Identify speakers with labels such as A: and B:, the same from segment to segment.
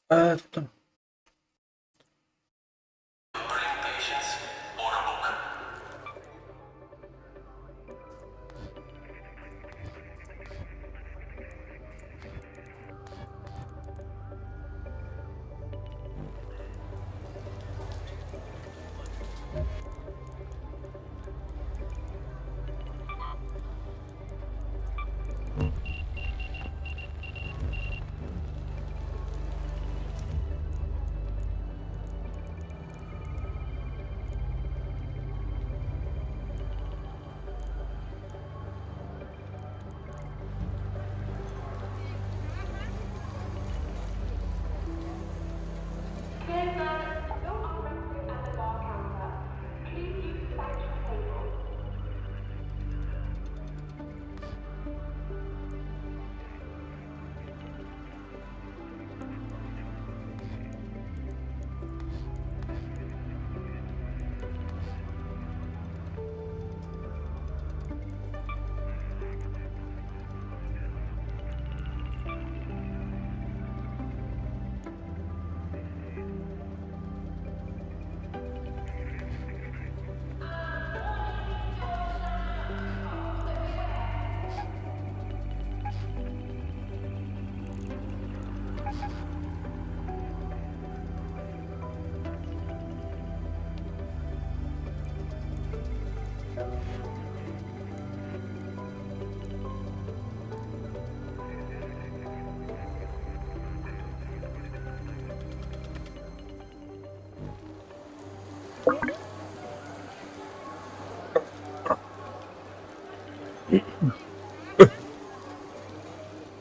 A: Это.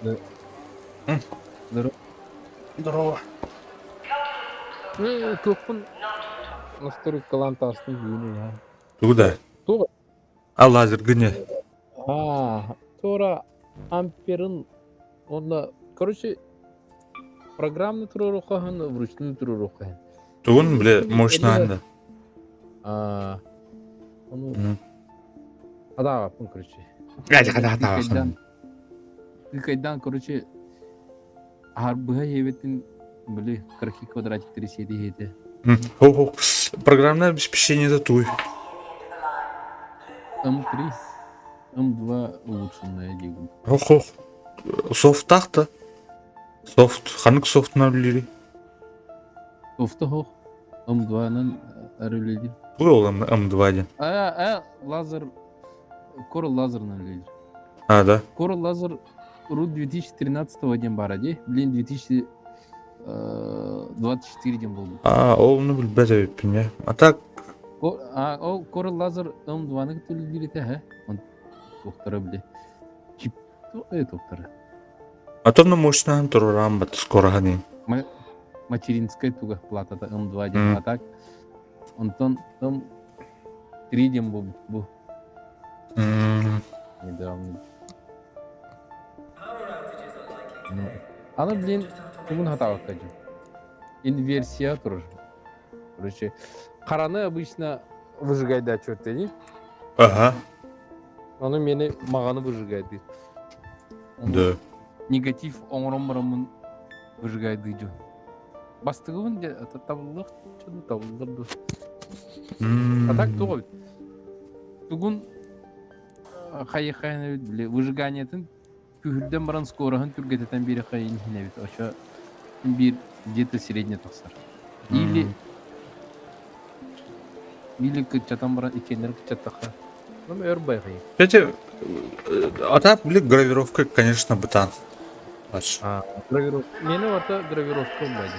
B: Да. Здорово.
A: Здорово.
B: Көкпін настырып каланта астын үйіне я.
A: Куда?
B: Тура.
A: А лазер гыне?
B: Тура амперын онда, короче, программный туру рухахан, вручную туру рухахан.
A: Тугун, бля, мощнанда.
B: Onu ada yapın короче.
A: Када.
B: Кайдан, короче, арбыга еветин были 40 квадратик седи еді.
A: Хо-хо. Программное обеспечение за туй.
B: М3, М2 улучшенная дегу.
A: Хо-хо. Софт-то? Софт. Ханық софтына білері?
B: Софты хоқ. М2-нан әріледі.
A: Бұл олам М2-ден.
B: Лазер. Корал лазернан леді.
A: Да.
B: Корал лазер ру 2013-ден барады. Блин, 2024-ден болды.
A: Олны білбәді өппін, я. А так...
B: Ол Корал лазер М2-ны күтілі білеті, хә? Он тоқтары біле. Чип тоқтары.
A: Атомны мощнан тұрырам бәті скорағанен.
B: Материнская туга платата М2-ден. А так, онтон М3-ден бұл. Недавно. Аны, блин, бүгін хатаға қажу. Инверсия тұрыр. Короче, қараны обычно выжигайды отчет дейді.
A: Ага.
B: Оны мені мағаны выжигайды.
A: Да.
B: Негатив оңырым-мұрымын выжигайды дейді. Бастығын табылық, табылырды. А так тоғыл. Бүгін қайы-қайын өйді біле. Выжиганиятын күхілден баран скорахын түргететен бері қайын хиневит. Оша bir где-то средне тақсар. Или кычатан баран икенер кычаттақа. Ну, өр байғай.
A: Кстати, атап білік гравировка, конечно, бытан.
B: Гравировка. Мені орта гравировка байды.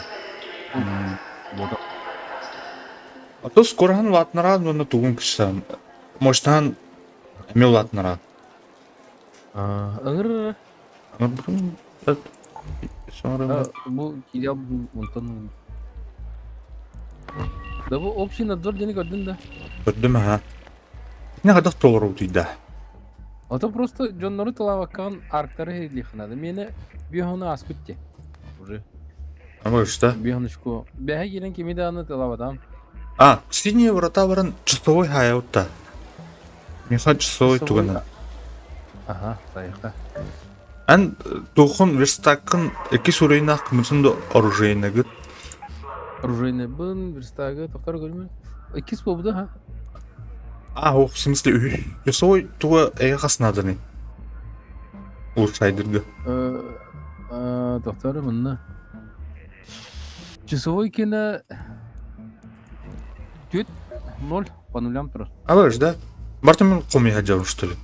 A: А то скорағын латынаран, оны туғын кішсам. Мощнан әмел латынаран.
B: Аңыр. Бұл киляб мұнтан. Да бұл общий надзор дені көрдің да?
A: Көрдім, ха. Не қадақ толыр өтейді.
B: Ото просто жоннору талаваккан арктары хейлихнады. Мені бүйоны ас күтте. Уже.
A: Ама үшті?
B: Бүйонышко. Бәхе келен кемеді аны талавадам.
A: Синие врата баран часовой хаяутта. Меха часовой туғына.
B: Ага, сайықта.
A: Ан тухун верстакын эки сурейнах мусунду оружейна гыт.
B: Оружейный бын, верстагы, тоқтар көрме. Кис болду, ха?
A: А, в смысле, ёсой туа эйгасынадыны. Улшайдыргы.
B: Тоқтары мынна. Часовой кені... Төт, 0, по нулям тұрар.
A: Алаш, да? Барты мен қомиға жауын, что ли?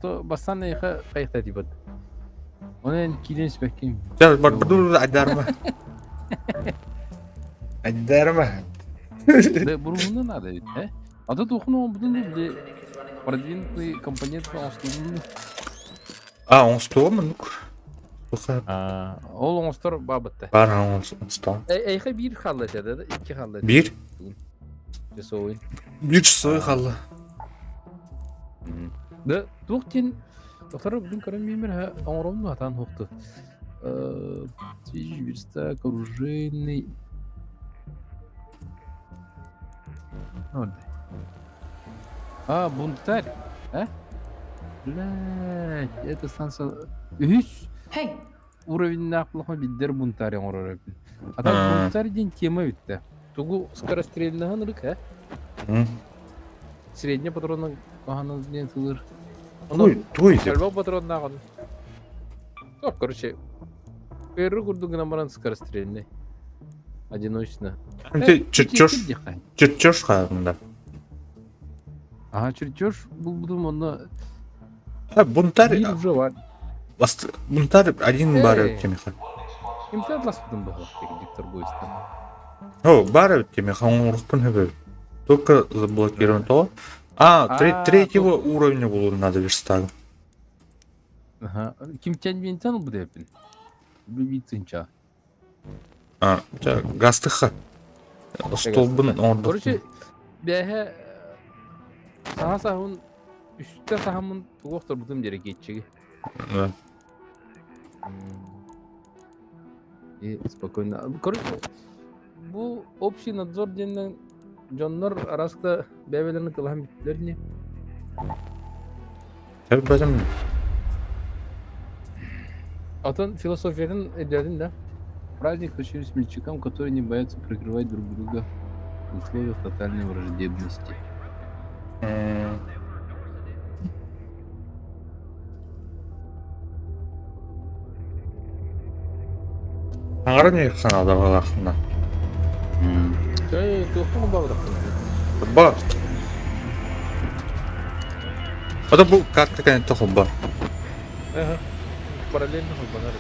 B: То бастан эйха қайықта дейбад. Оны ән кейден спәккейм.
A: Жа, бар, бірді айдарма. Айдарма.
B: Да, бұрымында нада бит, ә? Ата тоқын оң бұдын де продвинутый компонент оңыстығын.
A: Оңстуға мұнық.
B: Ол оңыстар бабытты.
A: Бар, оңстуға.
B: Эйха бір қалды жады, 2 қалды.
A: Bir?
B: Часовой.
A: Bir çisoy қалды.
B: Да, тоқтен... Тоқтары бүгін көрінмеймір, оңырауымды атан хоқты. Твиж, верстак, оружейный... Orada. Бунтарь, а? Блядь, это станция... Үс!
C: Hey,
B: Уровень нақлыға биддер бунтарь оңырар. Ата бунтарь ден тема бітті. Тугу скорострельнаған ұрық, а? Средня патронның қағаны ден сылыр.
A: Той деп.
B: Сәлбақ патроннаған. Тоқ, короче. Первый курдугына баран скорострельный. Одиночно.
A: Ты чертеж қалында.
B: Чертеж бұл бұдым онда...
A: Бунтарь...
B: Бир уже бар.
A: Бунтарь один бар өттемеха.
B: Кемті атлас бұдым бұға, диктор бойыстан.
A: Бар өттемеха, он ұрықпын өбі. Только заблокирован то. Третьего уровня было надо верстагу.
B: Кемтен бентен бұл депін. Бүбейтсінча.
A: Гастыха. Столбын орды.
B: Короче, бәхе... Саға сағын... Үстті сағымын тұғықтыр бұдым дері кетчігі. Спокойно. Короче, бұл общий надзор деннен Джоннар арасында бәбелерін қылған біттілер не?
A: Бәдім.
B: Атын философияның әдерін да. Праздник решили смельчакам, которые не боятся прикрывать друг друга в условиях тотальной враждебности.
A: Аңғара не қана адамға лақында?
B: Тоқтың бағырақтың.
A: Бар. Ада бұл карта кәне тоқыл бар.
B: Параллельно бағар.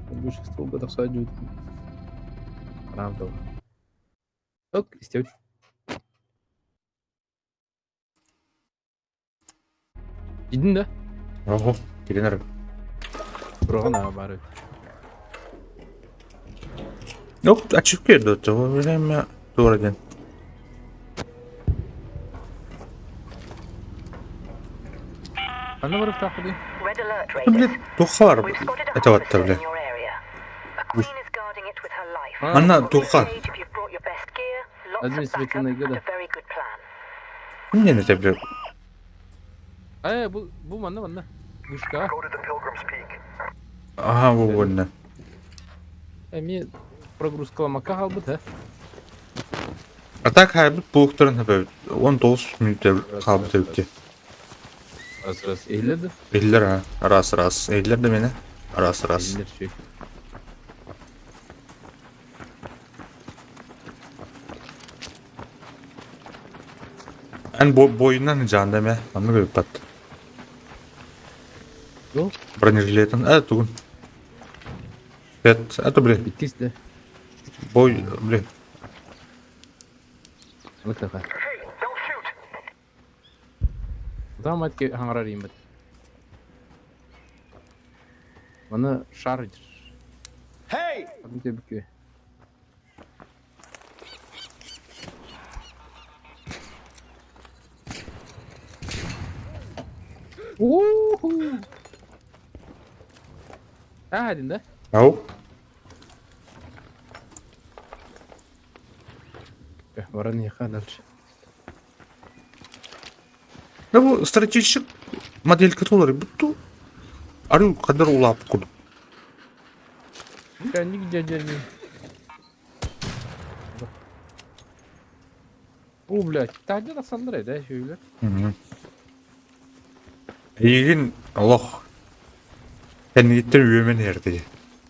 B: Большинство годов садят. Правда. Ок, истёт. Gidin de.
A: Ого, келенер.
B: Бұрған бары.
A: Yok, açık geldi o da. Öyle ya doğrudan.
B: Аны барып тақыды.
C: red alert
A: Блин,
C: raiders.
A: туха var.
C: We've spotted a
A: Это вот
C: hostile
A: бля.
C: in your area. A queen is guarding it with her life.
A: Anna
C: On the
A: туха.
C: stage, if you've brought your best gear, lots of
B: Административная
C: backup, and
B: года.
C: a very good plan.
A: Ne ne de bля.
B: Bu manna. Бушка.
D: Go to the Pilgrim's Peak.
A: Aha bu ne?
B: Мен прогрузкаламакка қалбыт, ә?
A: А так хайбы булуктарын хабы 19 минут қалбы өтті.
B: Раз. Eyledi.
A: Eller ha. Ras. Eller de meni. Ras.
B: Eyler şey.
A: En boyundan canım ya. Anı böyle pat.
B: Yok.
A: Бронежилетен. Тугун. Это, бля,
B: Bittiyse de.
A: бой, бля.
B: Mutlaka.
D: Hey, don't shoot!
B: Tamam hadi hangararayım ben. Bana şarj.
D: Hey!
B: Hadi tebrik ederim. Уху. Hadi de.
A: Ау.
B: Варан яха дальше.
A: Да бу стратегический модель которой бутту. Ару кадар улап куду.
B: Кәнник дядя. О, блядь, тәді да сандырай, да, шөйлер.
A: Егин Аллах. Кәнниттен үйемен ерді.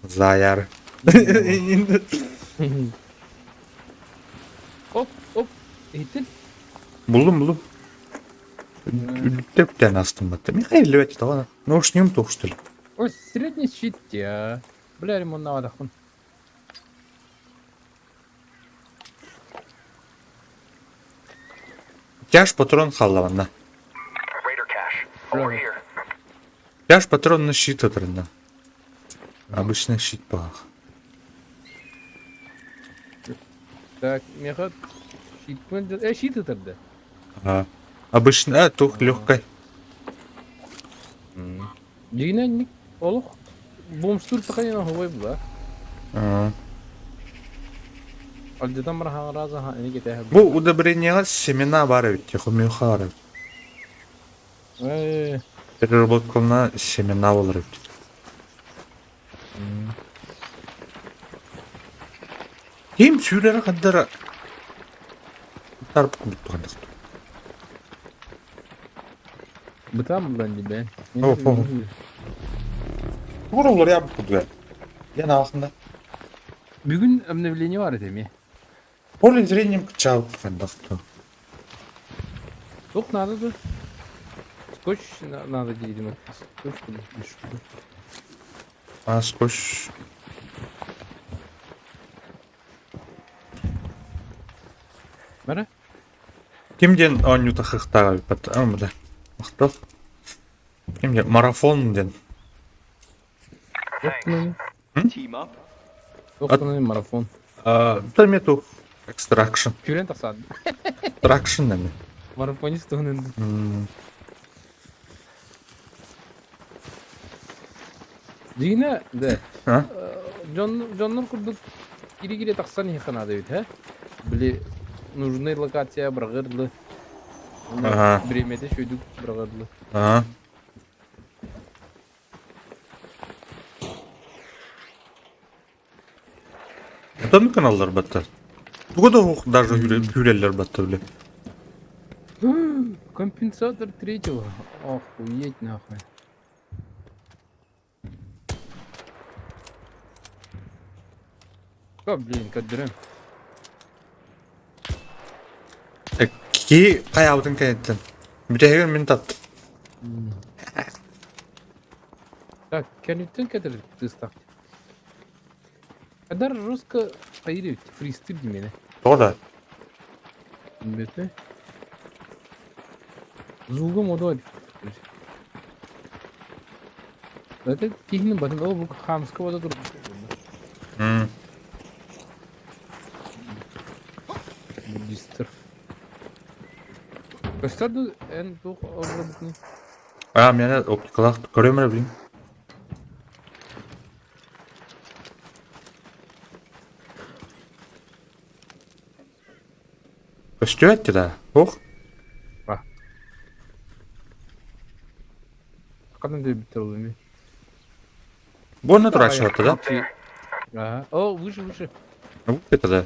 A: Заяр.
B: Оп, оп, ейтін.
A: Buldum. Üttepten astım battı. Михаил левать того. Ну уж не то что ли.
B: Ой, средний щит, я. Бля, ремонт на водохун.
A: Тяж патрон халлаванда.
D: Raider cache. Over
B: Right.
D: here.
A: Тяж патрон на щит отрында. Обычный щит баг.
B: Так, меха щит пойдет. Щит ытырды.
A: Обычный, тух легкой.
B: Дегенен олух. Бомстур тахайна ховай була. Альдетан бар хаңраза ха эне кете.
A: Бу удобрениега семена бар бит, хумюхары. Переработкална семена болар бит. Ким сүйрері қаддары тарп күміт бұғандық.
B: Бытам булан дибе.
A: Бұғыр олар я бұқыды. Яна ақында.
B: Бүгін обновление var этими.
A: Поле зрением качал бұғандық.
B: Сколько надо тут? Скотч надо видимо. Скотч или что?
A: Скотч.
B: Мәрі?
A: Кимден анюта хықтаға біппәтті? Бля. Мақтал. Кимден марафон ден.
D: Team up.
B: Тоқтаны марафон.
A: Тамету экстракшн.
B: Күрен тақсады.
A: Тракшн деме.
B: Марафонист тоғын енді. Дегіне, да. Джоннар күрдік кире-кире тақсан еқан ады өйт, Біле, нужный локация бірғырлы. Біреметі шөйдік бірғырлы.
A: Одан каналдар баттар. Бұғыда оқ даже хүрелер баттар біле.
B: Компенсатор третьего. Охуеть нахуй. О, блин, кадырым.
A: Ки қаяудың кәйттен. Бүтәйген мен тапты.
B: Так, кәнеттен кәдір тыстақ. Кадар жестко айырет, фристил демені.
A: Тоғда.
B: Беті. Звугы моду айып. Это кейінің батын, ол бұл хамсқа бада тұрды. Буддистер. Көстарды ән тоқ ауыры бітіне.
A: Мені оптикалақ көремір білейм. Көстю әтті да, оқ.
B: Қадан да біттір ол еме.
A: Бұны тұра шығатты да?
B: О, выше.
A: Бұл беті да.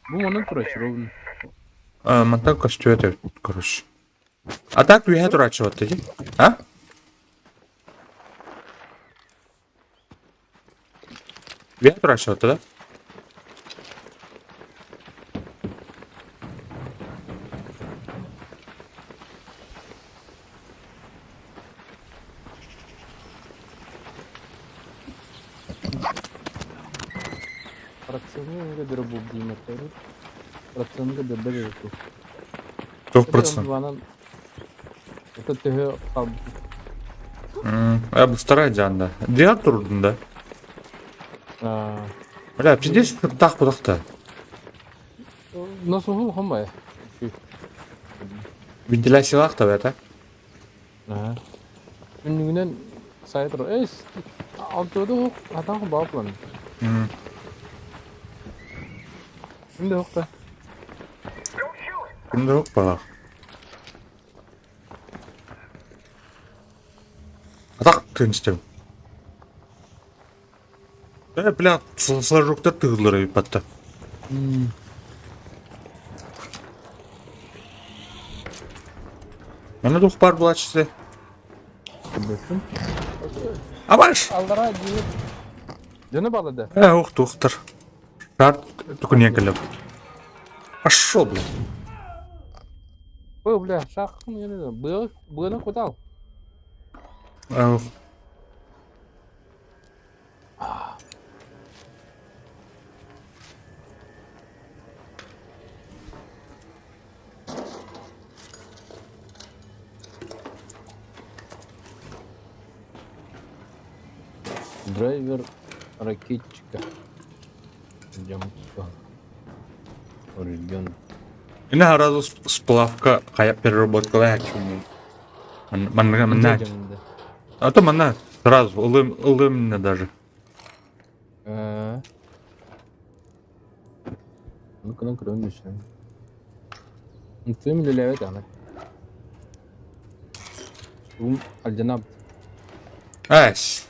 B: Бұл мұнын тұра шығыр.
A: Мантан көстю әтті, короче. А так үйе тұра шығатты ке? Үйе тұра шығатты да?
B: Процентіңгі дұры бұл дейметтері. Процентіңгі дұрды берді.
A: 9%.
B: Это тігі қалды.
A: Бұл старай жанында. Деға тұрдың да? Бля, пиздец тақ бұдақта.
B: Насуғыл қамбай.
A: Вентиляциялақ та бәті?
B: Ha. Ünlüğünden sayılır. Altıda yok. Adam bağlan.
A: Hmm.
B: Şimdi yok da.
A: Kimde yok bak. Atak tenstim. Бля, сложок-то тыглыр ипатта. Mana duh бар була чизе.
B: Bilirsin.
A: Абаш!
B: Allara giyip. Canı bağladı.
A: Ух, тухтар. Шарт түкүнө келип. Пошёл, бля.
B: Bu bile şarkın yanıyor. Bığına kodal.
A: Ух.
B: Драйвер ракетчика. Джампа. Оригин.
A: Ini сразу сплавка kayak переработка легче. Манна. А то манна сразу улым даже.
B: Ну-ка, кроме еще. Ну, ты мне левит, она. Альденаб.
A: Ась.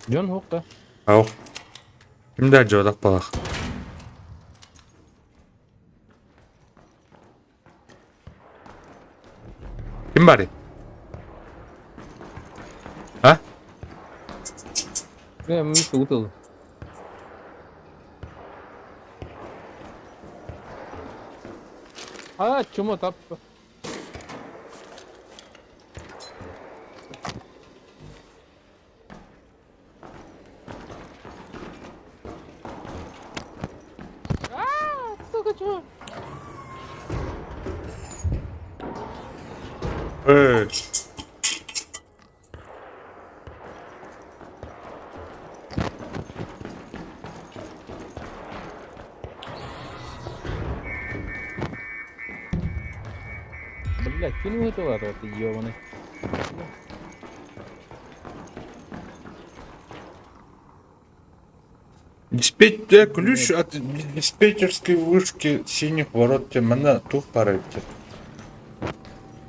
B: Джон Хокка.
A: Аух. Kimde acaba balak? Kim bari? Ha?
B: Ne, mi tutuldu. Чему тап? Сука, чего?
A: Эй.
B: Блядь, кинул этого, это ёбаный.
A: Ключ от диспетчерской вышки синих ворот темна тух парыпты.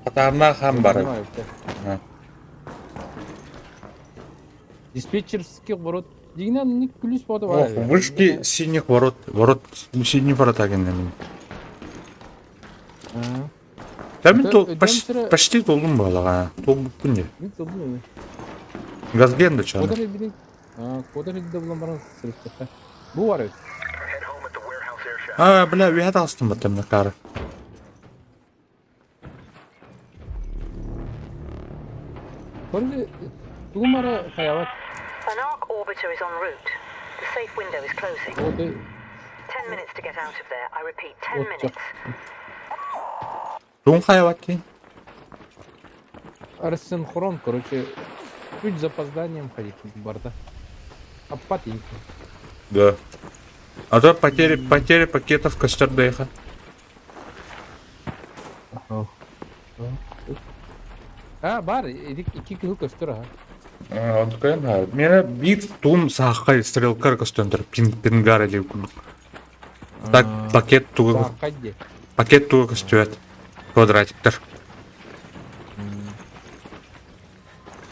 A: Қатарына хам бары.
B: Диспетчерский ворот. Дигнан не ключ пода бар.
A: Вышки синих ворот. Синих ворот агеннен. Тәмин то почти толдum балага. Толдum күнде.
B: Не толдum.
A: Газген да чана.
B: Кодар билет. Кодар да булам баран сыртта. Бу бар.
D: Head home at the warehouse air shaft.
A: Бля, ви хата астым батым кары.
B: Коли думара хаяват.
C: An arc orbiter is en route. The safe window is closing.
B: Оде
C: 10 minutes to get out of there. I repeat, 10 minutes.
A: Дун хаявати.
B: рассинхрон, короче, чуть с запозданием ходить в борта. Апатенько.
A: Да. А то потери пакетов Костердейха.
B: Бар, iki kılı köstür ha.
A: Он такой, да. Мені бит тун сахай стрелкар Костендер пингара деп күндік. Так пакет туғы көстөт. Квадратиктер.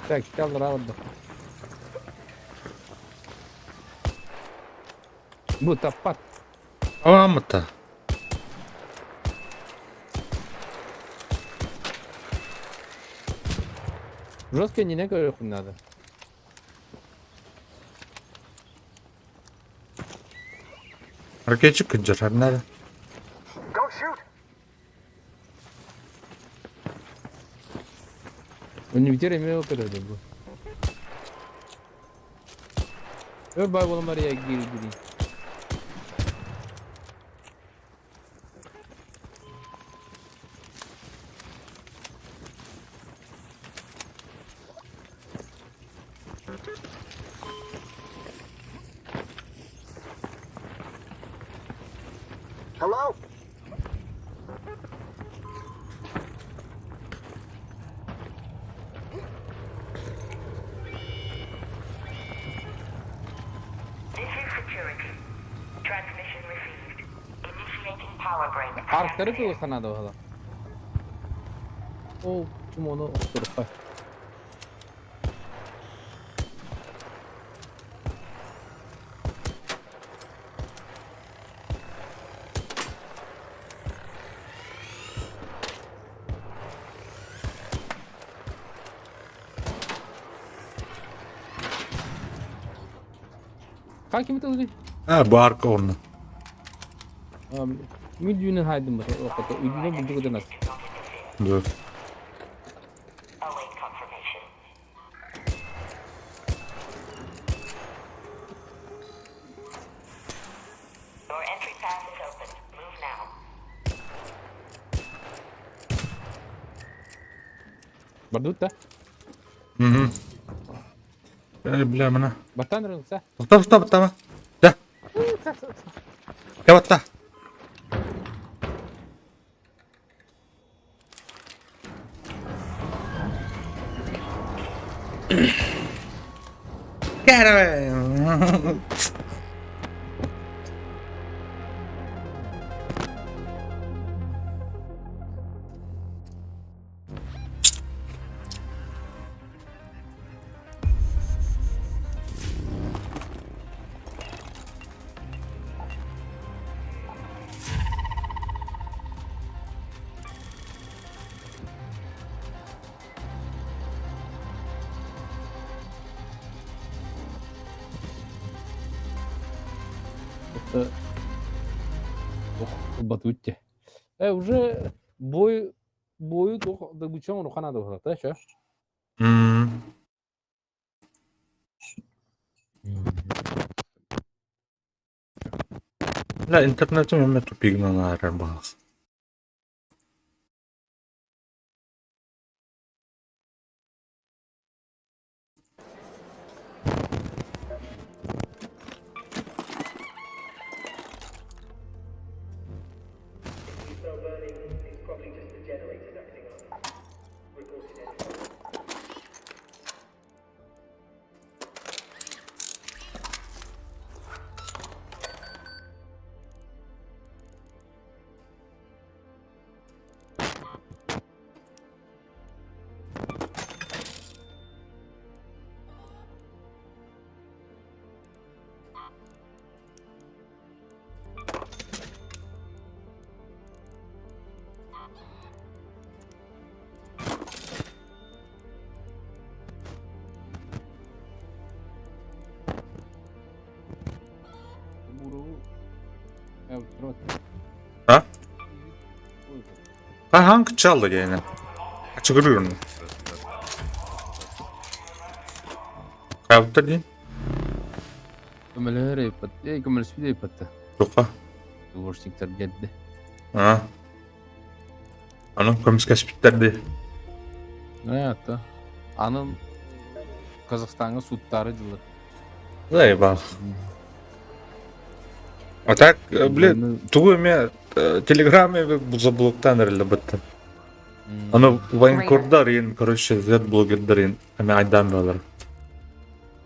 B: Так, сейчас равно. Bu tapat.
A: Амата.
B: Жестко не некое надо.
A: Ракетчик держать надо.
D: Don't shoot!
B: Он не имел когда был. Бай была Мария Гири.
D: Hello?
C: power break.
B: Arkları kılıkana da ola. O kim onu oturup bak. Kanki mi tadı?
A: Ha bu arka onu.
B: Milyonun haydım bak. O kadar. Milyonun bulduğu kadar nasıl?
A: Dur.
C: Await confirmation. Your entry path is open. Move now.
B: Bardut da.
A: Hı. Ben bilmem ne.
B: Batan rıngsa.
A: Bata. Da. Ya bata. Get away.
B: Это... Ох, батутте. Уже бою да гучам рухана да хата, шо?
A: La internetim hemen tupignan arar bazı. Ha? Ha hangi çaldı gene? Çıkarıyorum. Kavta değil.
B: Kömele repet. Kömele süde repet.
A: Yok ha.
B: Washington geldi.
A: Ha. Anam komiskas bittirdi.
B: Ne yaptı? Anın Kazakistan'a sutları cılır.
A: Zay bak. А так, блин, тугуме телеграме bu заблоктан релебеттен. Аны военкордар ен, короче, Z-блогердар ен, ами айдан балар.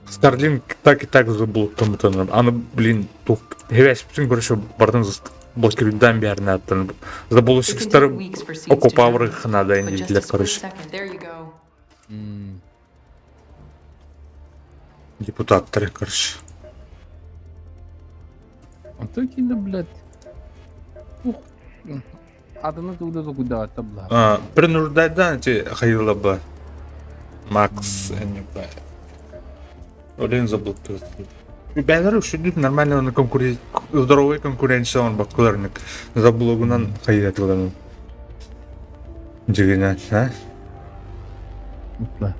A: Старлинг так и так заблоктан бутан. Аны, блин, тух, хевес bütün, короче, бардын блокируйдан бәріне аттан. Заблокируйстары окопавры ханада ен дейділер, короче. Депутаттары, короче.
B: А то кино, блядь. Ух. Adını tuğda da kuda tabla.
A: Bir nurdaydan ti hayırlı bu. Max enipay. Олен заблокировал. И Беларусь идут нормально на здоровой конкуренции он бакуларник. Заблогунан хайятылан. Жигина, а?
B: Mutlu.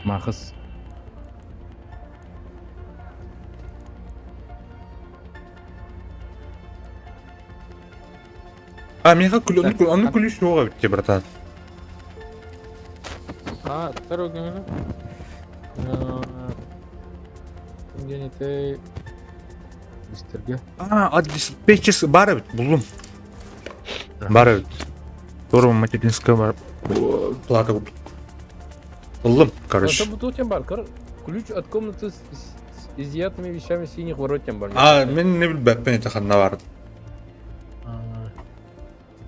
B: Mahız.
A: А, меня он кулиш его битти, братан.
B: А, второй генерал. Генете Мистерге.
A: Диспетчер бары бит, buldum. Бары бит. Doğru материнская бар. Плакал. Buldum, короче.
B: Это будет очень бар. Ключ от комнаты изъятыми вещами синих воротям бар.
A: Мен не билбеп, мен этаханна бар.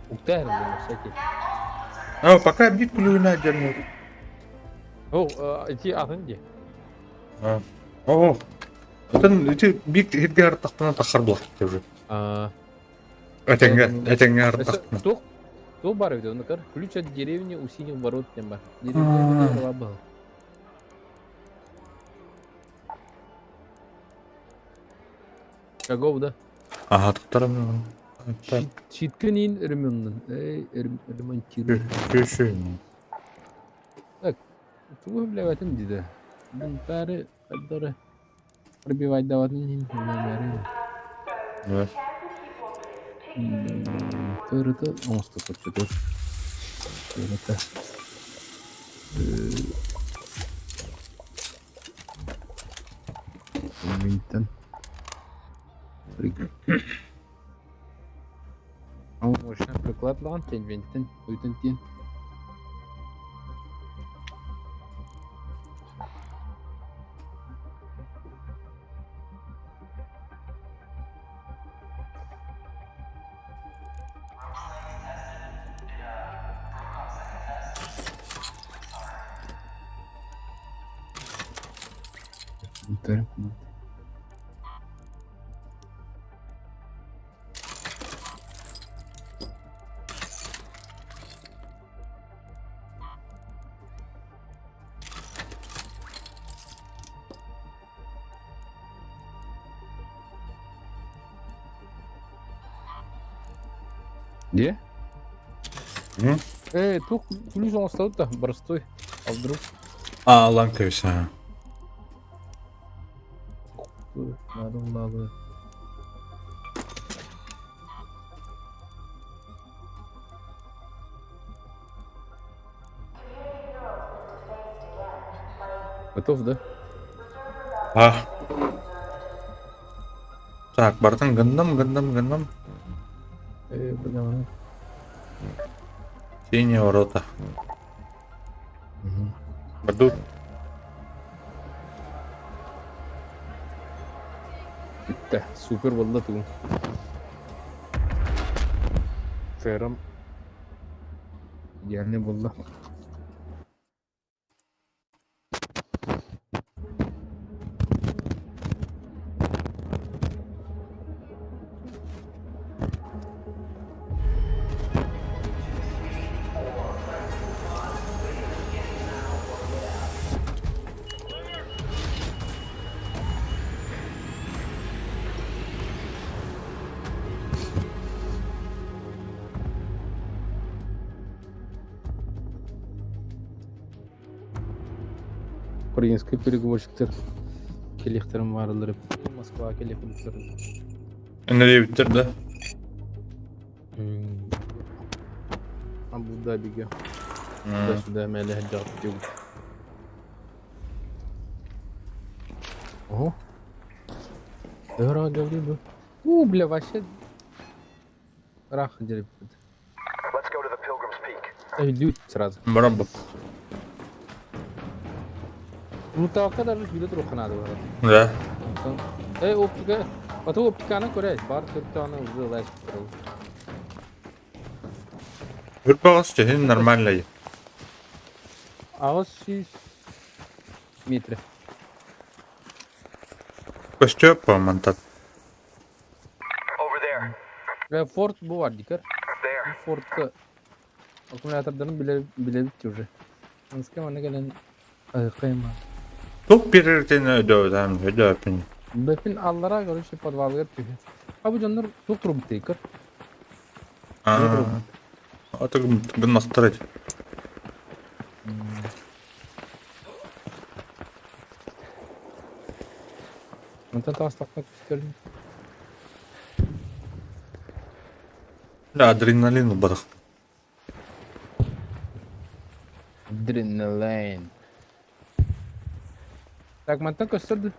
B: Уктар да, всякий.
A: Пока бит күлүгүнө жөнөт.
B: О, эти атынди.
A: Отын эти бит хирге артактан тахар булак уже. Этеңге артактан.
B: То бар видео, накар. Ключ от деревни у синих ворот тем бар. Деревня лаба. Кого да?
A: Туктарам.
B: Читкенин ремонтын. Ремонтирую.
A: Көшөйм.
B: Тугу блеватын диде. Бунтары аддары. Пробивать даватын номеры.
A: Да.
B: Тырыты омсты почту. Это. Минтен. Можно приклад лантен винтен, уйтен. Где? Тут ключ он остался, простой. А вдруг?
A: Ланкависа.
B: Надо. Готов, да?
A: Так, бартын гындам.
B: Блин.
A: Синие ворота. Бадут.
B: Bitti. Super valla tu. Ferram. Yani valla. Украинский переговорщиктер келехтерин баарлары Москва келехтер.
A: Nereye bitirdi?
B: Абу-Дабиге. Сюда мәле хәҗҗат дип. Ого. Дора говори бу. Бля, вообще рах дереп.
D: Let's go to the Pilgrim's Peak.
B: Идут сразу.
A: Барабб.
B: Mutawakka da video troxana da.
A: Да.
B: Optika. Ata optikani ko'ray. Bar 4 tane uzun lash.
A: Hırpağız çehin normallayı.
B: Ağız 100 metre.
A: Köşte yapma mantat.
D: Over there.
B: Ve Ford bu var dikkat.
D: There.
B: Ford'da akümülatörlerin bile bitiyor. Nasıl ki gelen kıyma.
A: Çok birirken ödövdüm. Ödövdüm.
B: Bepin allara göre şey podvalga yapıyor. Abi canlar çok rum tekrar.
A: Artık gınnaktır.
B: Mantı taslakmak istiyorum.
A: Adrenalin badık.
B: Adrenaline. Так, мантан көстөрдү.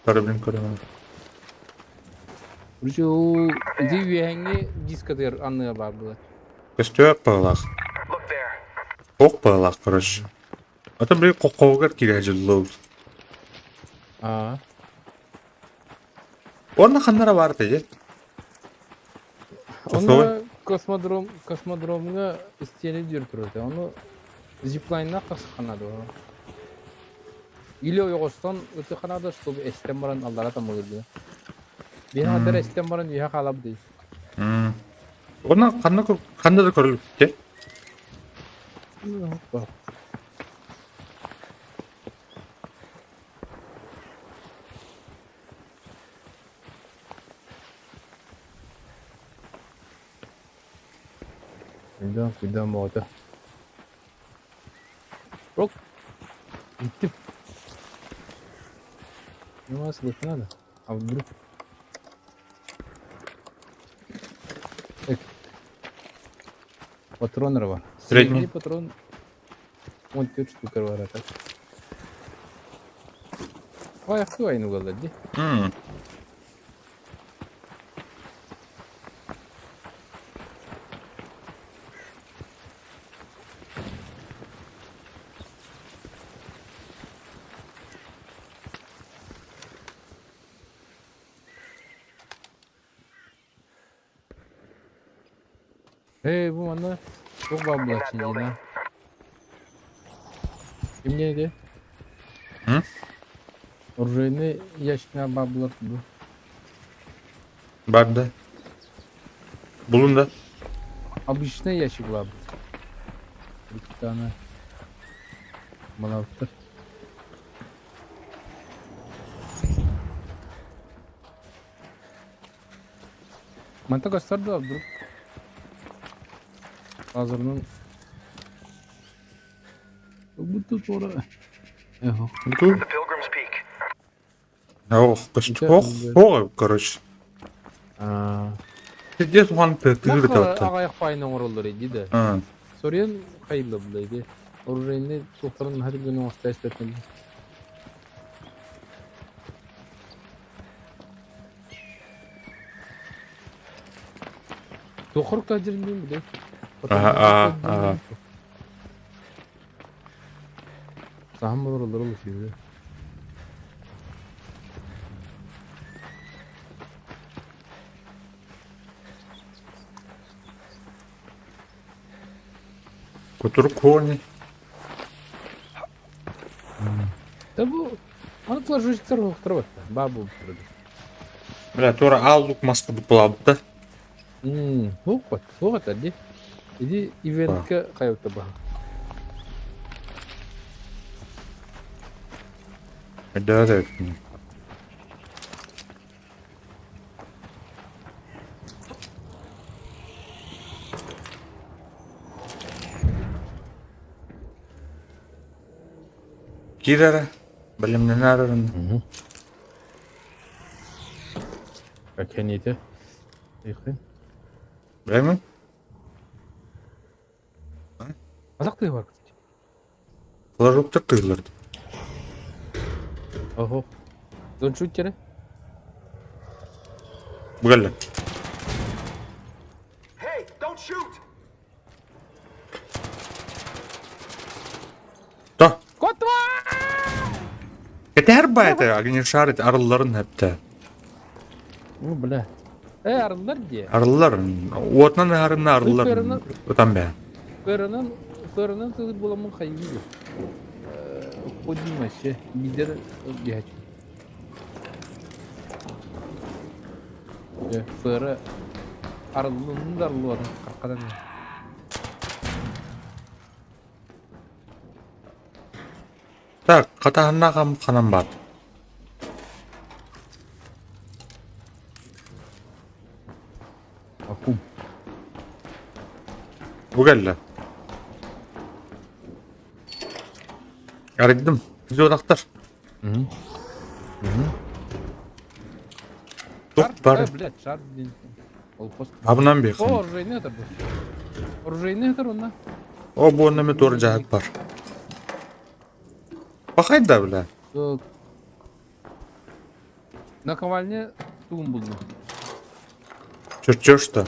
A: Karabin karabin.
B: Şu diviyengi diskadır anlığa bağlı.
A: Köşte yapmalar.
D: Look there.
A: Çok bağlar karış. Ata bir kokoğlar kiracılığı.
B: Aa.
A: Onda kanlara var dedi.
B: Onu kosmodromga isteyeni diyor turdu. Onu zipline'na kanadı o. İli Oyostan öte kanada şu estem baran allara tam oldu. Bir hadar estem baran ya kalab değil.
A: Ona kanda da körülüp gitti.
B: Bak. Günden moda. Bak. Gittim. Ne var sıkıntı nada? Abi dur. Ek. Patronlar var.
A: Sürekli.
B: Sürekli patron 14 штука var artık. Ayakta aynı kaldı. Hey bu mana çok babla çizgiler. Kim neydi?
A: Hı?
B: Orayını yaşına bablar bu.
A: Ben de. Bulun da.
B: Обычный ящик var. Bir tane malaftır. Mantık gösterdi abi durup. Hazırının bu sonra
A: Bu.
D: The Pilgrim's Peak.
A: Короче.
B: Aa.
A: Где он перетырит
B: Bakla
A: это?
B: ayak payına oraları idi de. Soruyan hayırlı bulaydı. Orayını toprağın her günü ortaya çıkartmalı. Tokruk tacirindeyim bir de.
A: Aha.
B: Saham oraları oluşuyor.
A: Который кони.
B: Да bu anıtlar çocuklar oktur babu oturdu.
A: Бля, Тора аллук маска буплабыта.
B: Hokat hadi. İdi eventke kayıpta bah.
A: Да. Кирара. Блин, не надо.
B: Keniydi. Yıkın.
A: Блин.
B: Azak var.
A: Флажок-то кылыр.
B: Oho. Don't shoot kere.
A: Бля.
D: Hey, don't shoot!
A: Да.
B: Kotma!
A: Yeter baydı. Agni şarit arıların hepte.
B: Bu bile. Arılar diye.
A: Arıların. Otnan arına arıların. Otan be.
B: Fırının sızı bulamın kaybı yok. O değil şey. Gider bir haç. Fırı arılığının da arılı var. Karkadan ya.
A: Так, катаһына кам канам бар.
B: Akum.
A: Bu geldi. Aradım. Bizi odaklar. Çok var.
B: Блядь, шар değil. Olpost.
A: Abundan bir
B: O
A: kan.
B: orayı ne kadar bu? Orayı ne kadar ondan?
A: O bu önüme doğru cahit var. Bakaydı da bile.
B: Yok. Nakovальня тум buldum.
A: Çırçır da.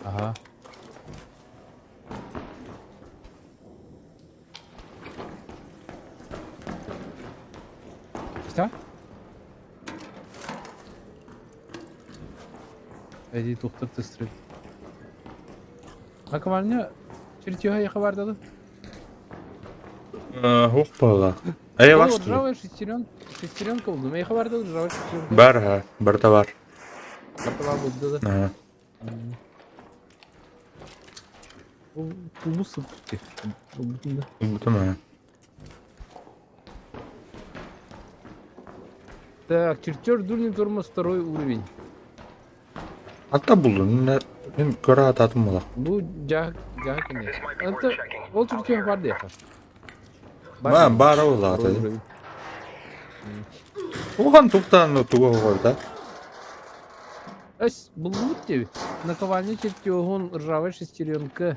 B: Aha. İşte. Эди тухтар тыстры. Акварня чертёга я хабардады.
A: Hoppa. Ey
B: О,
A: başladı.
B: ржавая шестеренка булду. Я хабардады ржавая шестеренка.
A: Бар ha, barda var.
B: Картала булду да.
A: Ha.
B: Bu sıfır. Bu bütün de.
A: Buldum ha.
B: Так, чертёж дурный тормоз второй уровень.
A: Hatta buldum. Ben göre atadım ola.
B: Bu cah ne?
D: This might be
B: Это
D: worth checking.
B: ол чертёг vardı ya.
A: Ben bara ola
B: Второй
A: atadı.
B: уровень.
A: Ulan tuktan tuğu orada.
B: Ась, bulmuş наковальня чертёгун ржавая шестеренка.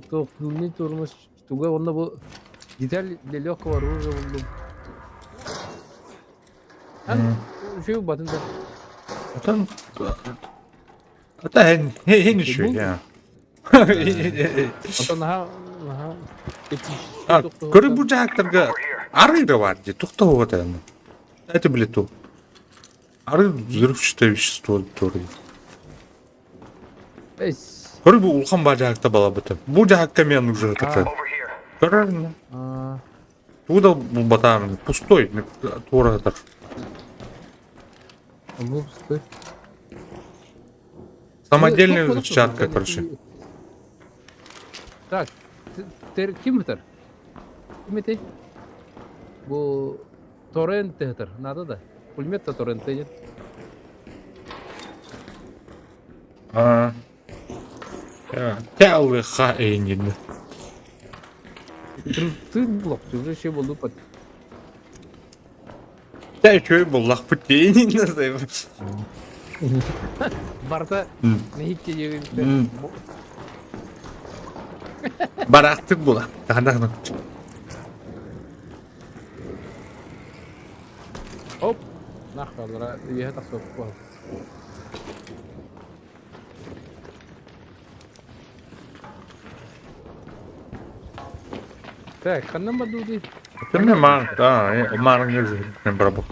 B: Тохнунный тормоз туга онда bu деталь для легкого оружия buldum. Şey batında.
A: Atan... Hatta henüz şu
B: Bu-
A: ya.
B: Ata naha
A: Körü bu cahaklarga arı da var diye tukta o kadar mı? Eti bile tu. Arı zırh işte bir şey stol toru.
B: Ась.
A: Körü bu ulkan bacakta bala bıtı. Bu cahakka men уже takı.
D: Over here.
A: Görür mü?
B: А,
A: Bu da bu batağın пустой. Tora kadar.
B: ну, стой.
A: Самодельная
B: Ну,
A: взрывчатка,
B: ну,
A: короче.
B: Так, kim hıtır? Kim hıtır? Bu torrent hıtır. Надо da. Пулемет de torrent değil.
A: Ha. Ya, telli hain yine.
B: Ты блок, ты уже şey buldu pat.
A: Ya köy bullak pütteğini nasıl?
B: Barta ne hiç geliyor.
A: Baraktık bulak. Daha
B: Hop. Nahkallara üye tak sok bu. Так, kannan badu di.
A: Tamam man, da, man gözü ne bravo.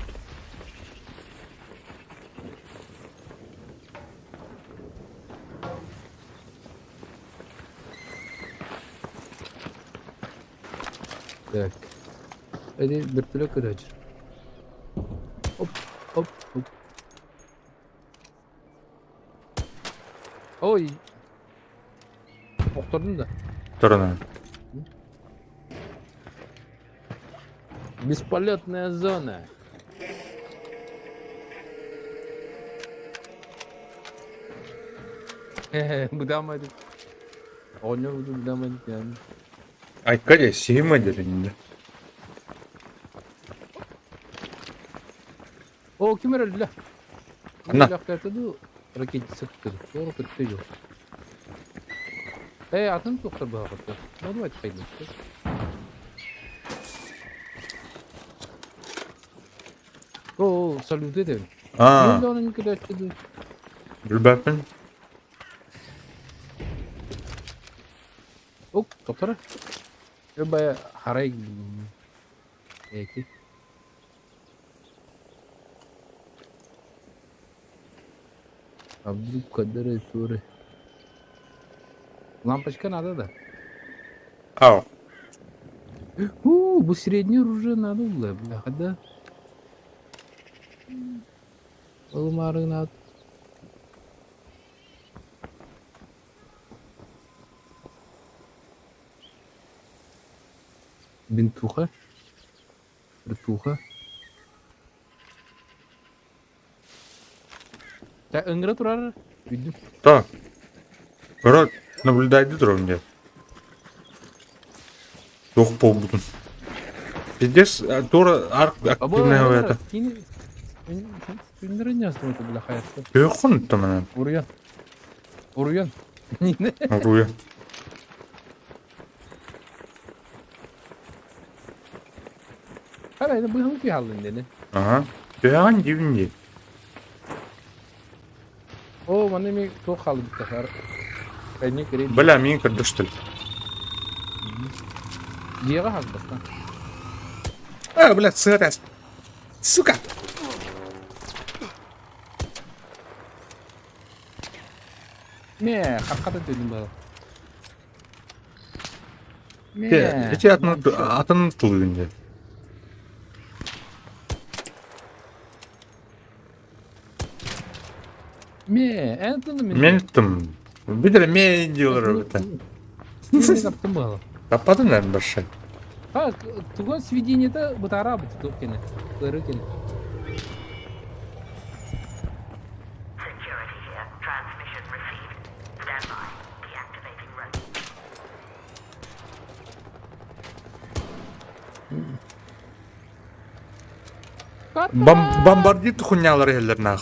B: Так. Hadi bir türlü kıracır. Hop hop hop. Oy. Okturdun da.
A: Durun.
B: Бесполетная зона. Budamadı. Oynuyor budu budamadı yani.
A: Ay kale sevmedirin.
B: O kim herhalde la?
A: Ana.
B: La kayıtladı. Raket sıktı. Doğru kırıktı yok. Atın doktor bu hakikaten. Ne oldu açık aydın? O salute edelim.
A: Aa,
B: Ne onun kadar açıldı?
A: Gülberpin.
B: Ok doktora. Ya baya haray gibi. Peki. Abdul Kadir Etore. Лампочка надо, да?
A: Ау.
B: Bu среднее оружие надо было, бляха, да? Oğlum ağrı надо. Бинтуха. Ртуха. Ya ıngıra durar. Bildim.
A: Да. Город наблюдайте дрон нет. Yok побудun. Пиздец, Тора активная в это.
B: Günleri ne yazdım bu bile hayatta?
A: Бехун там она.
B: Vuruyor. Vuruyor. Yine.
A: Руя.
B: Herhalde bu hangi halin dedi.
A: Ага. Бехан дивни.
B: O bana mi çok halı bir sefer. Ben ne gireyim?
A: Бля, min кырдыштыл.
B: Diye hak bastan.
A: Блядь, сырас. Сука.
B: Me, hakikaten dedim bana.
A: Hiç atını tutuluyunca.
B: En tını mı?
A: Men tuttum. Bir de me diyorlar orada.
B: Ne yaptın bana?
A: Kapadın mı bir şey?
B: Ha, tugan сведение-то бытара быту кene. Кыры кene.
C: Security here. Transmission received. Stand by. Deactivating run.
A: Бомбардир тухунялары елдеріне ақ.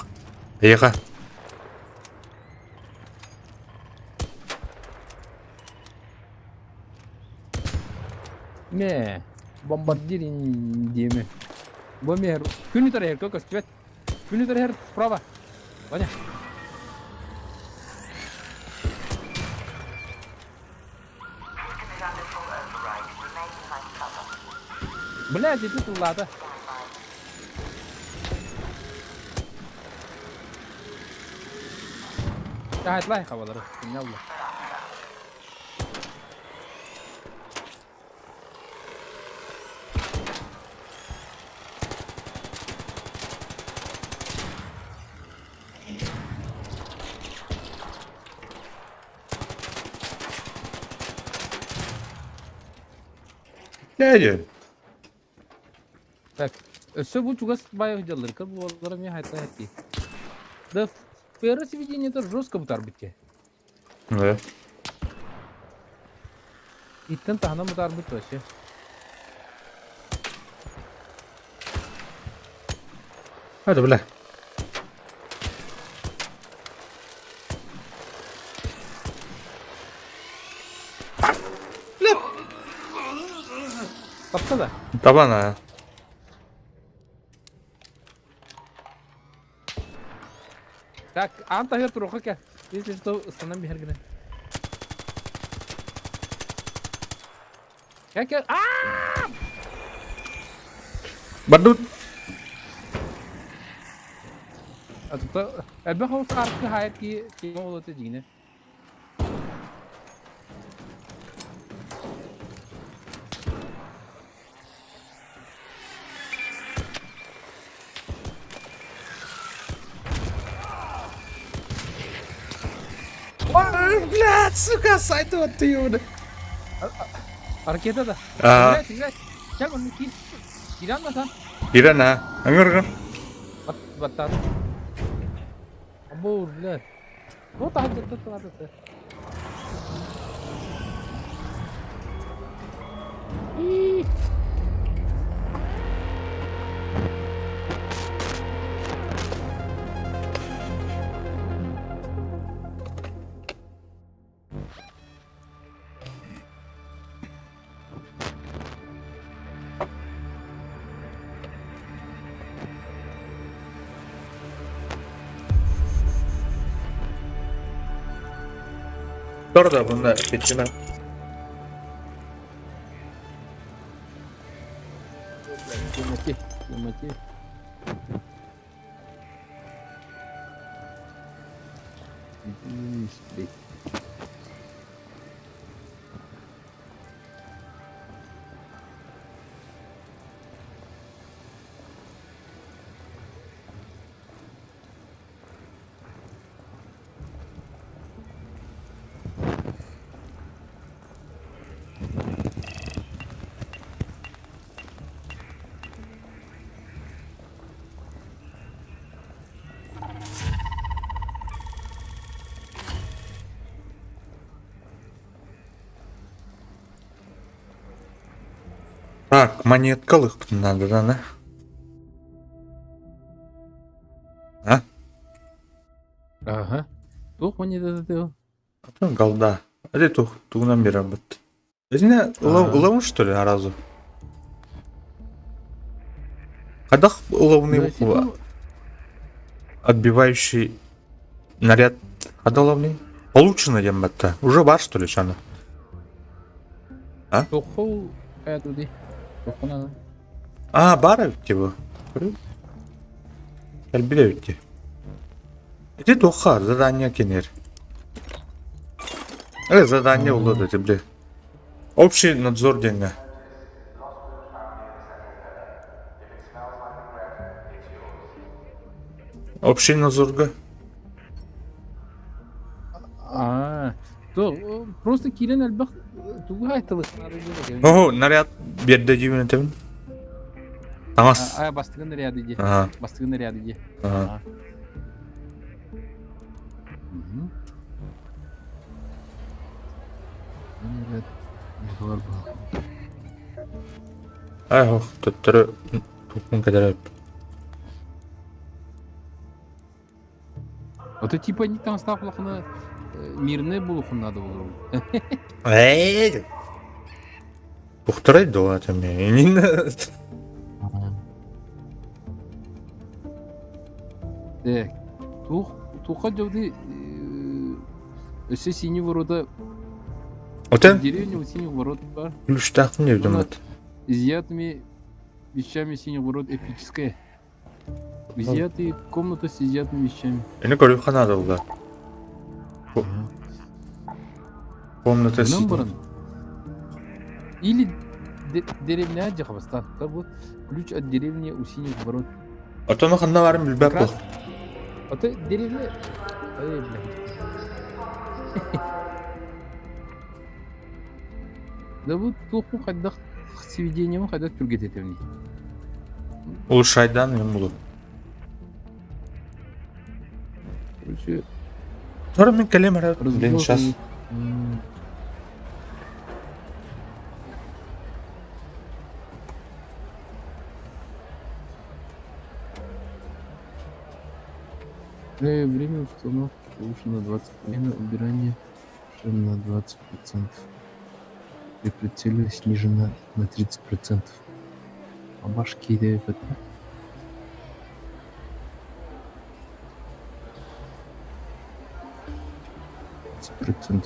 A: Ейға.
B: Me, бомбардир индеме. Бомер. Күні тарахер көкөс тибет. Күні тарахер справа. Ваня. Блядь, иди туда, да. Şahit lay havaları. Yallah.
A: Ne diyor?
B: Так, все bu juga bayağı hıcaları kır bu olanlara mi hayatla etti. Da первое сведение это жестко бутар битке.
A: Evet.
B: İtten tahana mutar bit вообще.
A: Hadi bile.
B: Kapsa da.
A: Taban ha.
B: Так, анта хер троха ке. Если что, станам бихер гне. Ке?
A: Badut.
B: А тут элбе хаус аркы хайп ки молот дигне.
A: Блядь, сука, сайты вот ты его.
B: Ракета да.
A: Ага.
B: Тиграй. Чак он ки. Киран да сан.
A: Giren ha. Angır.
B: Баттар. Абу, блядь. Вот так вот надо.
A: Dur da bunda bitime.
B: Темати.
A: Так, монеткалых надо, да? А?
B: Ага. Тух мені додатив.
A: Голда. А ты тугнан бері работает. Өзіне улавын, что ли, аразу? Кадах улавный отбивающий наряд. Када улавный? Получено, дембатта. Уже бар, что ли, чаны?
B: Туху эту ди. Туху надо.
A: А, бар өтті bu. Әлбіле өтті. Эти тоха, задание кенер. Задание улады, бля. Общий надзор деньги. Общий надзорга.
B: То просто кирен албак тугу айтылык.
A: Ого, наряд берді деймін өтемін. Таңас.
B: Бастыгын наряды де.
A: Ага.
B: Бастыгын наряды де.
A: Ага. Ай, ох, төттірі тұқын кәдіріп.
B: Это типа не там стаплахны мирный булухун надо было.
A: Эй! Бұқтырайды ол атымен. Нені?
B: Так. Туха жауды өсі синий ворота.
A: Отен?
B: Деревня у синих ворот бар.
A: Ключ тақын не білдім
B: Она
A: бәт.
B: изъятыми вещами синих ворот эпическая. Изъятые комната с изъятыми вещами.
A: Ені көріп қанады ол да. Комната
B: Нам
A: сиді.
B: баран. Или деревня Джахабастан. Так вот, ключ от деревни у синих ворот.
A: Отоны қанда барым білбәп бұл.
B: Это деревня. Эй, блядь. Да вот толку қайдақ сведениемі қайдақ түргет етемін.
A: Ол шайдан мен бұл.
B: Короче,
A: Sonra мен кәлем әрі білен шас.
B: Время установки повышено на 20%. Время убирания повышено на 20%. При прицеле снижено на 30%. А башки идея это. %.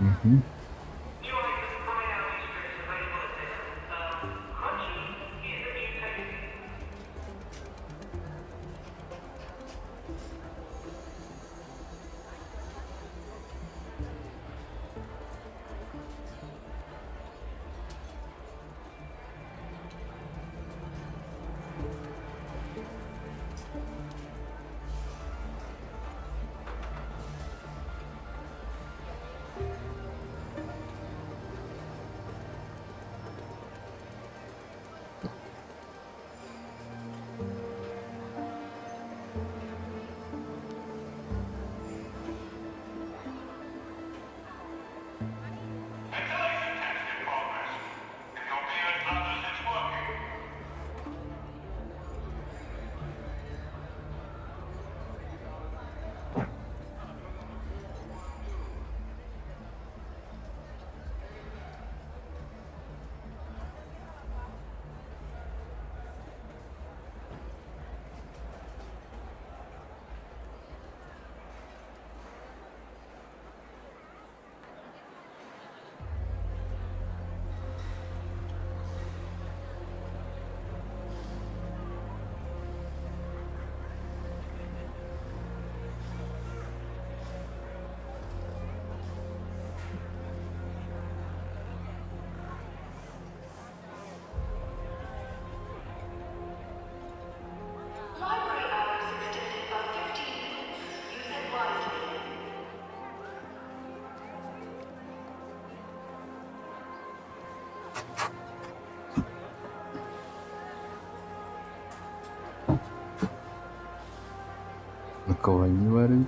B: Угу. Наковальни варят.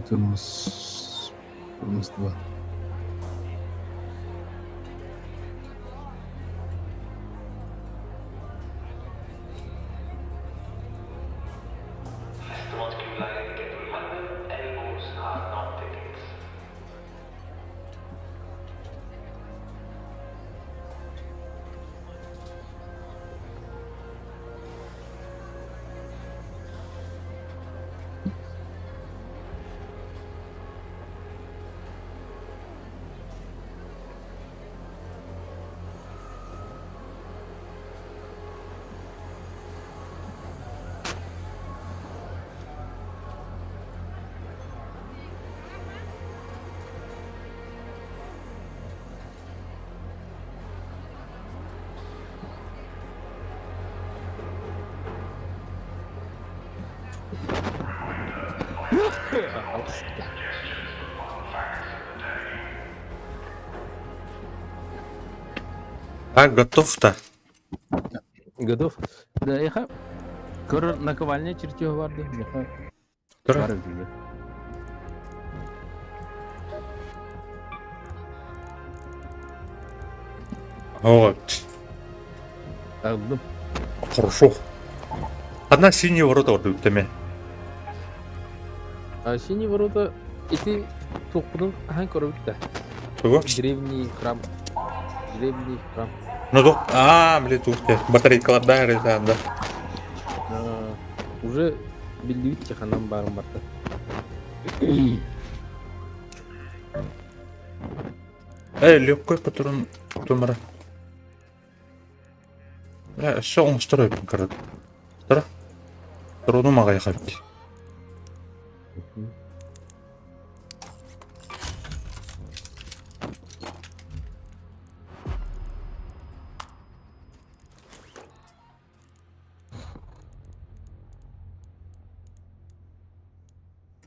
B: Тормоз 2.
A: А, готов-то.
B: Готов? Да, я Кор наковальня чертега варды.
A: Тора.
B: Бар gibi.
A: Вот.
B: Aldım.
A: Хорошо. Одна синяя ворота var ütteme.
B: Синий ворота эти тоқпудың хан көріп бітті.
A: Чего?
B: Древний храм. Древний храм.
A: Ну да. А, блин, тут батарейкалар да, да.
B: Уже билдибит те ханам барым барты.
A: Легкой патрон тумара. Все, он строит, короче. Стара. Трону магай хапти.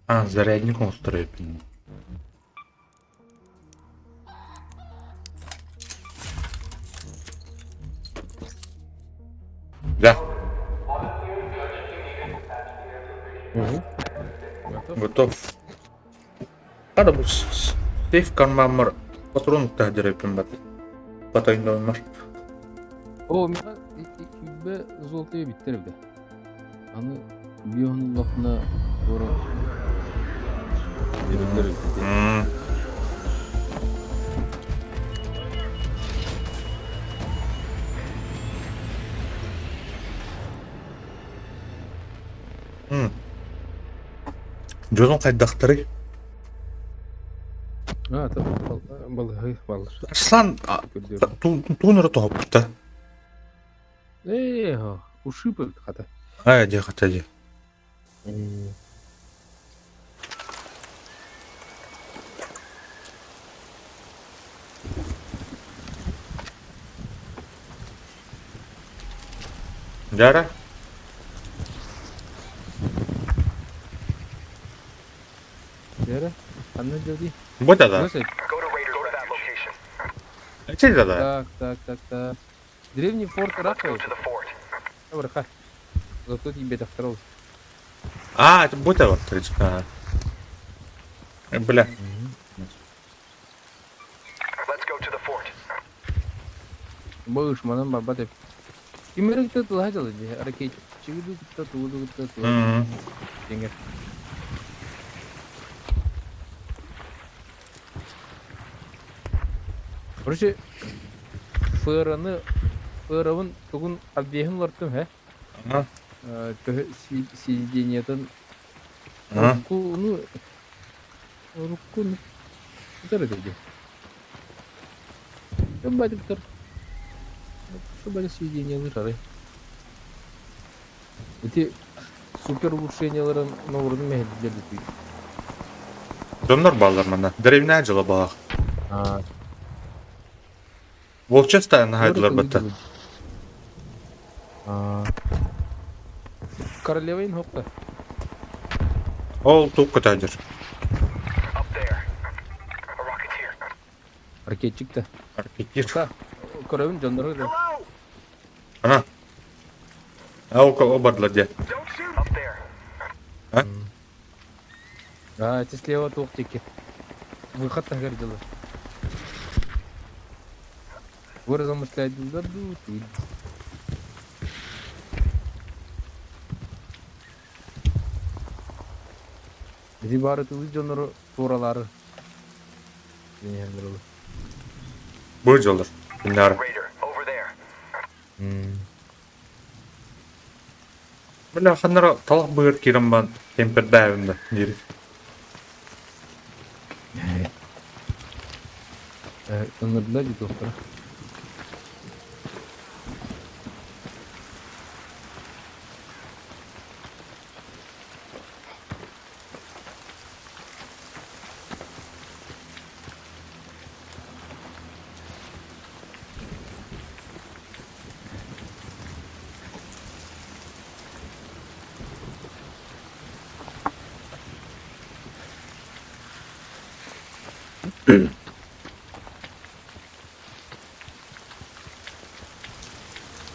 A: А, зарядник он строит. Да, готов. Надо бы сейф кармамар патрон тәдірепін бәт. Патайында оймар.
B: О, мен бе золотые биттер бде. Аны бионың лапына doğru bittер бде.
A: Жолын қайдақтыры.
B: Балығы балыр.
A: Арслан туыныры тоғып бұқта.
B: Ушибы хата.
A: Де қата де. Жара?
B: Жара? Анна жауди.
A: Будь ада.
B: Слышать?
D: Go to Raider, go to that location.
A: Чей ада?
B: Так. Древний форт
D: Let's go
B: Рахаев.
D: to the fort.
B: Враха. Зато тебе докторов.
A: А, будь ада. Бля.
D: Let's go to the fort.
B: Bağış manam baba de. Kimere de tuha çalı je. Hareket çıgıdı gıtta tuğdu gıtta tuğdu. Denge. Короче, фыраны бүгін объехін лорттым, хэ? Сиденьятын рукку, Кутар это Бады кутар. Что бады сведения лыжары? Эти супер улучшенияларын новырын мәхетлерді түйді.
A: Жондар балдар мана. Древняя жылы балақ. Волчеста нагайдылар бәтті.
B: Королевайн хопта.
A: Ол туқ күтәдір.
D: Up there. A rocketeer.
B: Ракетчик-то.
A: Аркетир.
B: Королевайн жондары да.
D: Hello!
A: Ана. Ол бардылар де.
D: Don't shoot! Up there.
B: Эти слева туқтеки. Выход-то гордилы. Вы размышляете, да тут. Рибары тылы жонору туралары.
A: Бұл жолдар. Білдары.
D: Raider, over there.
A: Бля, ханнара талақ бұғыр керім бан. Кемпер дәуімді. Дері.
B: Ынырда дейді оқтыра.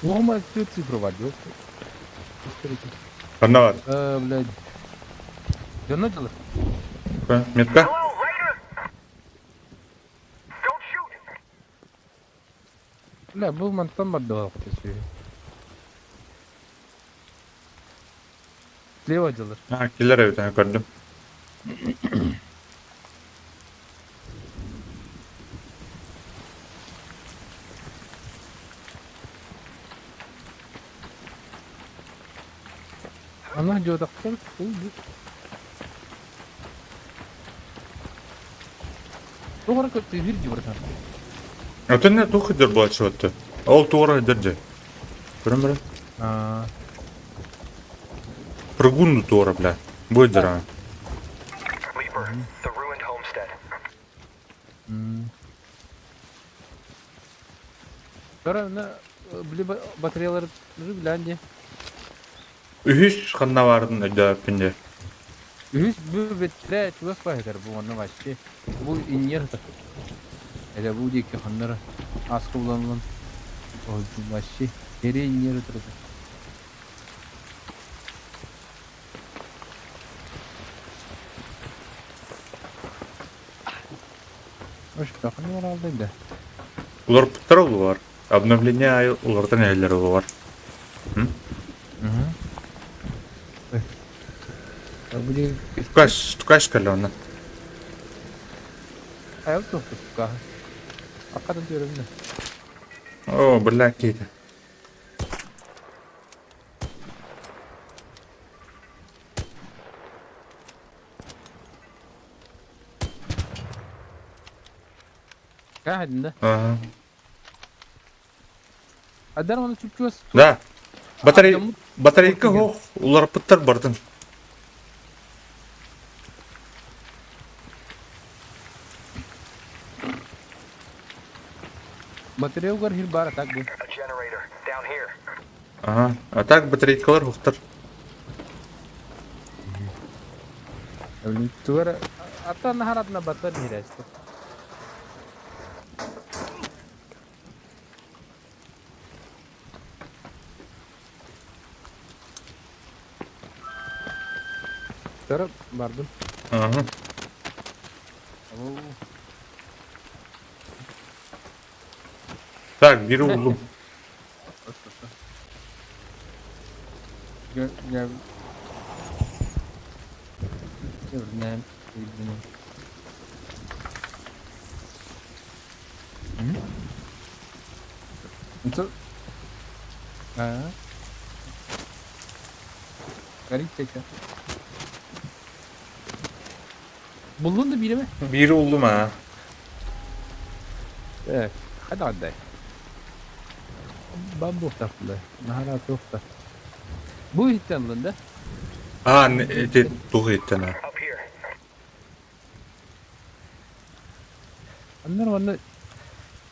B: Нормально цифры вадил.
A: Kanna var.
B: Блядь. Дёрно жылы.
A: Метка?
D: Hello, Raider! Don't shoot!
B: Бля, был мантан барды var кутасы. Слева жылы.
A: Ha, killer evi tane gördüm.
B: Ана жодақтан. Doğru kötü bir cıvırtan.
A: Öten ne tuh hıdır bu açı öttü. Ol tuğra hıdırdı. Görün bire.
B: Aa,
A: Прыгун туğra bile. Bu hıdır ha.
D: Leaper, the ruined homestead.
B: sonra ne bile bataryaları bilen diye.
A: Ühüş kanna vardın ödü pinde.
B: Ühüs bu betre çuvak baheder bu onu başki. Bu inyer. Ele bu diye ki hanlara askı kullanılan. O başki. Geri inyer oturdu. Hoş bakın var aldıydı.
A: Ular pıttar olu var. Обновление ayı ulardan eller olu var.
B: Bu diye
A: Tukaş kalli ona.
B: ayak tuttu kah. Hakikaten diyorum ne?
A: Oo bırlak keydi.
B: Kahedinde.
A: Aha.
B: Adar onu çupçuası.
A: Da. Batareyka hoğ. Ular pıttar bardın.
B: Batarya ugar hir bar atak bu.
D: A generator, down here.
A: Aha. Atak batareykalar hoğtar.
B: Öyle tuvar atan haratna batar hir işte. Taraf vardım.
A: Aha.
B: Oo.
A: Tak biri oldum.
B: Gel. Görünen bildiğin. Nasıl? Ha? Garip çeker. Buldun da biri mi?
A: Biri oldum ha.
B: Evet. Hadi. Ben bu tatlı. Naharat yok da. Bu ihtimalinde.
A: Ha ne eti tuğ etten ha.
D: Up here.
B: Anlar bana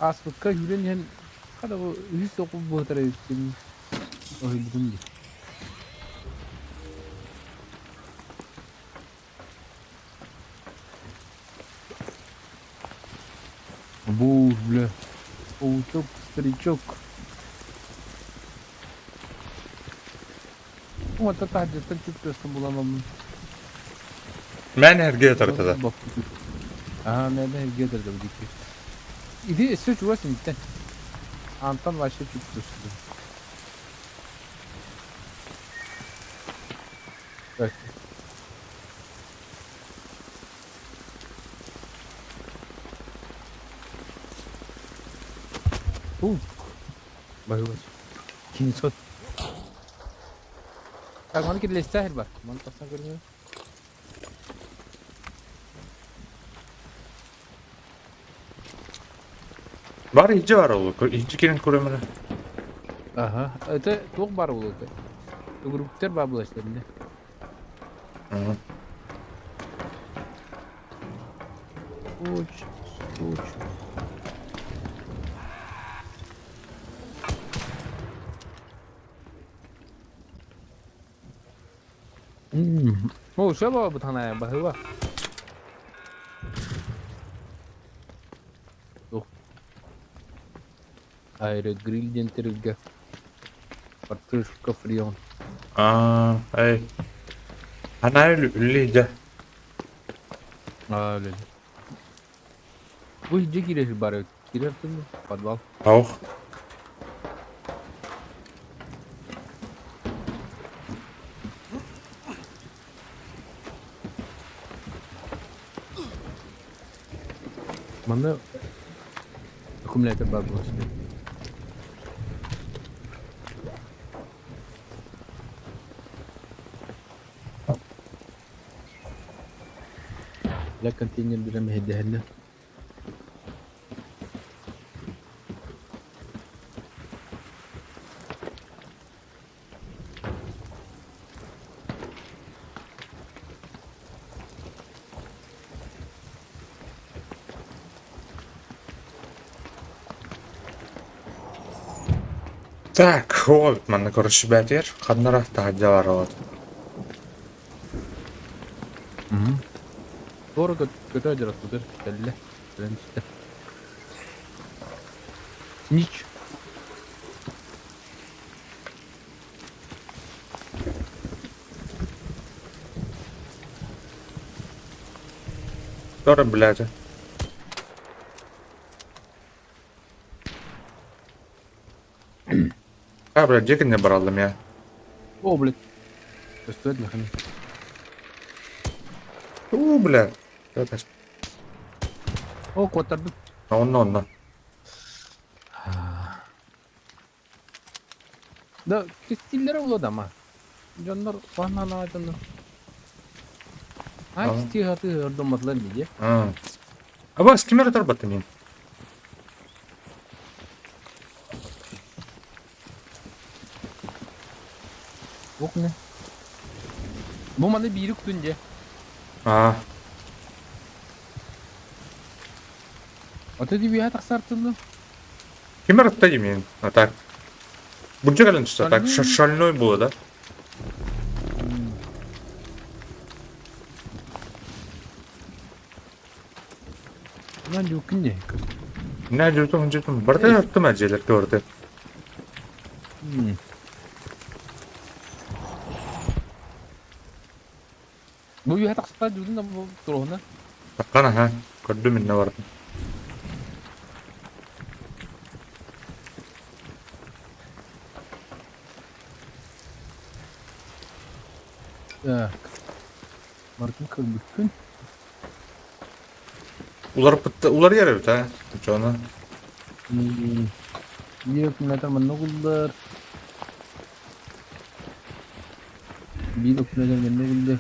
B: asbıkka yürüyen yani kada bu yüz sokup bu tarafa yürüyen o hüldüm diye. Bu bile. O çok старичок. Ama tatlıdan çıkıyorsun bulamam.
A: Ben herge yatardı da.
B: Aha nereden getirdi bu dikkat. İdi suç var şimdi. Antan başka çıktı. Bak. Bagus. Kini sot. Tak mana kita listah bak. Mantap sangat.
A: Var iyice var oğlum. İyice kirin kuremene.
B: Aha. Это çok var oldu. Gruplar var bulaşlarında.
A: Hı.
B: Uç. O şöyle bu tane bahı var. Ayrı grill denterilge. Картошка фрион.
A: Ey. Ana öyleydi.
B: Öyle. Bu hiç girer bari. Girersin mi? Подвал.
A: Auch.
B: Bana akümülatör var bu işte. La контейнер берем hediyeyle.
A: Так, от мене, коротше, бетір. Хаднара та дявара от.
B: Doğru kötü acırak budur. Kelle. Ben işte. Niç.
A: Doğru biləcək. Ha, bля, где не брал меня?
B: О, блядь. Стоит ли хами?
A: Бля. Это ж-
B: О, котарды.
A: Onunla.
B: Da stillere uladı ama. Canlar banana canlar. Ay
A: Tamam.
B: sti hatı ördümatlar diye.
A: Ama с кем работаем?
B: Yok ne? Bu bana bir yükünce. Ötedi bir yatak sartıldı.
A: Кем работаем? А так. Будь гален, что так шальной было, да?
B: Lan yükünce.
A: Ne acıdım. Barda yaptım acele gördü.
B: Bu yatak sartıldı da bu trohuna.
A: Bakana ha. Gördüm ne vardı.
B: Так. Markın kılbükün.
A: Ular yer evet ha. Çoğuna.
B: Bir akümülatör bana kullar. Bir akümülatör bana kullar.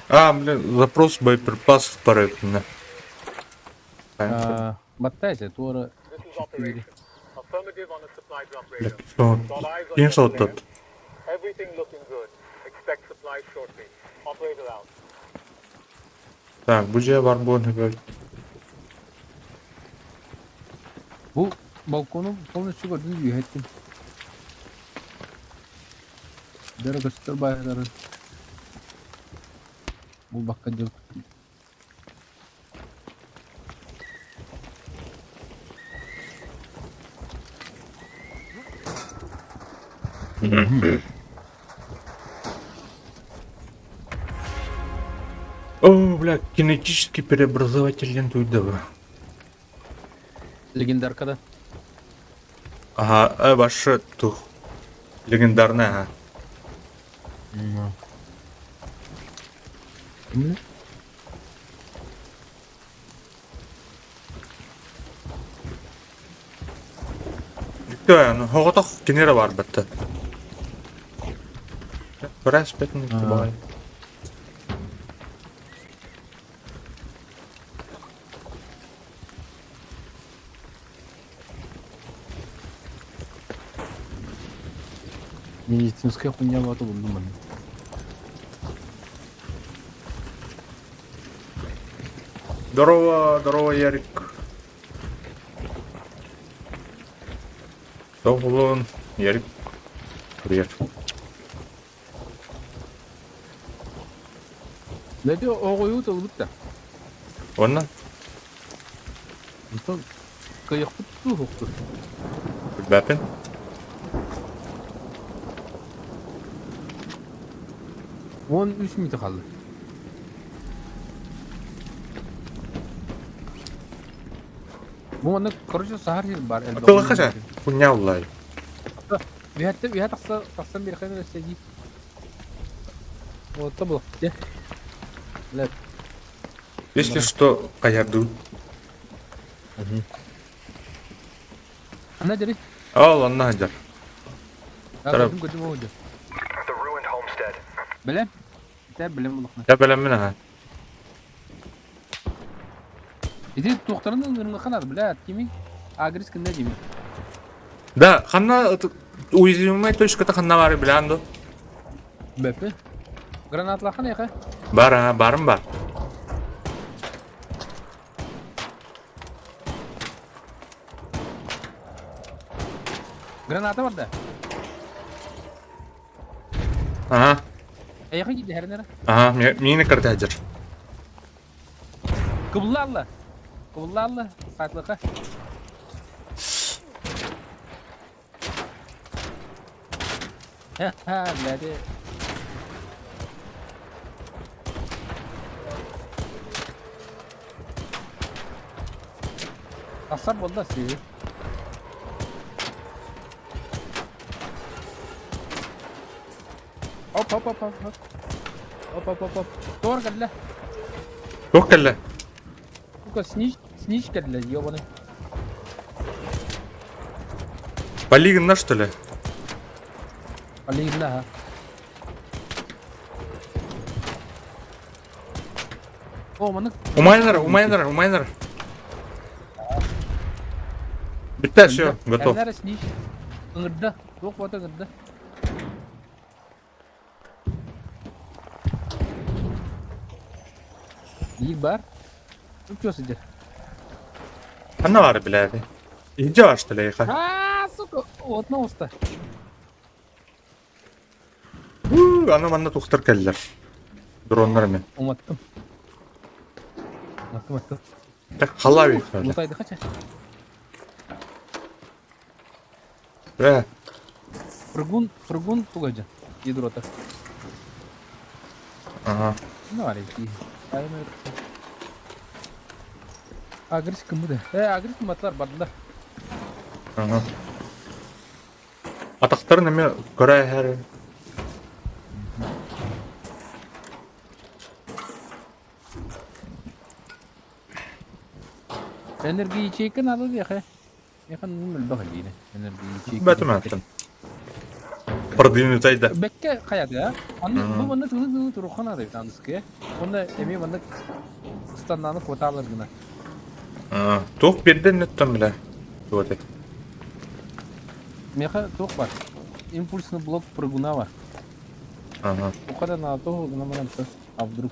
A: Блин, запрос боеприпасов проектный.
B: Battaysa doğru.
E: This is operation. Affirmative on a supply drop
A: Бля,
E: radar.
A: что?
E: Got eyes on
A: Кем
E: your
A: сот
E: clearance.
A: тут?
E: Everything looking good. Expect supplies shortly. Operator out.
A: Так, budget var bu ne böyle?
B: Bu balkonu polnoçu gördün mü? Ettim. Dara göster bayrağı. Bu bakkacı.
A: О, бля, кинетический преобразователь лентуйдова.
B: Legend arkada.
A: Ага, başı tuh. Legendarne ha.
B: Kim?
A: Bitti yani. Hoğutak kinere var bitti. Biraz betin itibari.
B: Медицинская хуйня вот buldum ben.
A: Здорово, Ярик. Sağ olun, Ярик. Привет.
B: Ne diyor o koyu da ılık da.
A: Ondan?
B: Bütün kıyık tut. hukuktur.
A: Bilbäpin.
B: On 3 minute kaldı. Bu anda koruyucu sahar yer var.
A: Akıllı kaça? Bu ne vallahi?
B: Bir hatta taksan bir kadar istedi. O tabu. Ya. Evet.
A: Если что, каярду.
B: Ana jadi.
A: Al onu hajar. Taraf.
B: Gördüm oldu.
D: The ruined homestead.
B: Bilem. Sen bilem bunu.
A: Ya bilen mina ha.
B: İdi doktorun önüne kadar bile kimi agres kinde gibi.
A: Да, ханна уязвимая точка-то ханна бар bilen do.
B: Bepe. Granatla kana ya.
A: Бар ha, barım бар.
B: Granata var da.
A: Aha,
B: Ayağa gitti her nere.
A: aha, mini kırdı hajar.
B: Kıbıllarla. Kıbıllarla. Saklıka. Ha biladi. Asar bolda sizi. Hop hop hop hop hop. Hop hop hop hop. Doğru geldi.
A: Yok kelle.
B: Bu сниж geldi ёбаный.
A: Полигонна, что ли?
B: Алигна ha. O manık.
A: У майнера. Bitti, все, готов.
B: Nerede сниж? Ingırda. Yok vata ingırda. Değil bar. Uçuyorsun.
A: Ханна бар, блядь. Иди var, что ли, иха?
B: Haa suka. Otna usta.
A: Аны манна тухтар келдер. Дронлармен.
B: Umattım. Attım.
A: Так, халави.
B: Mutaydı kaça?
A: Бля,
B: Fırgun tugaca. Yedurota.
A: ага.
B: Ne var ya? Aynen öyle. Agres kımı da. Agres matlar barda.
A: Ага. Атақтар неме көрәй әрі.
B: Enerji içeyken alır ya. Yakan numel bakal yine. Enerji içeyken.
A: Бәтім әттім. Продвинуть айда.
B: Bekke kayak ya. Bu bana turu kana da yalnız ki. Onda emi bana standartını kota alır gına.
A: Туқ берден неттім, бля. Вот это.
B: Меха ток var. Импульсный блок прыгуна var.
A: Ага.
B: O kadar na to gına mı? А вдруг?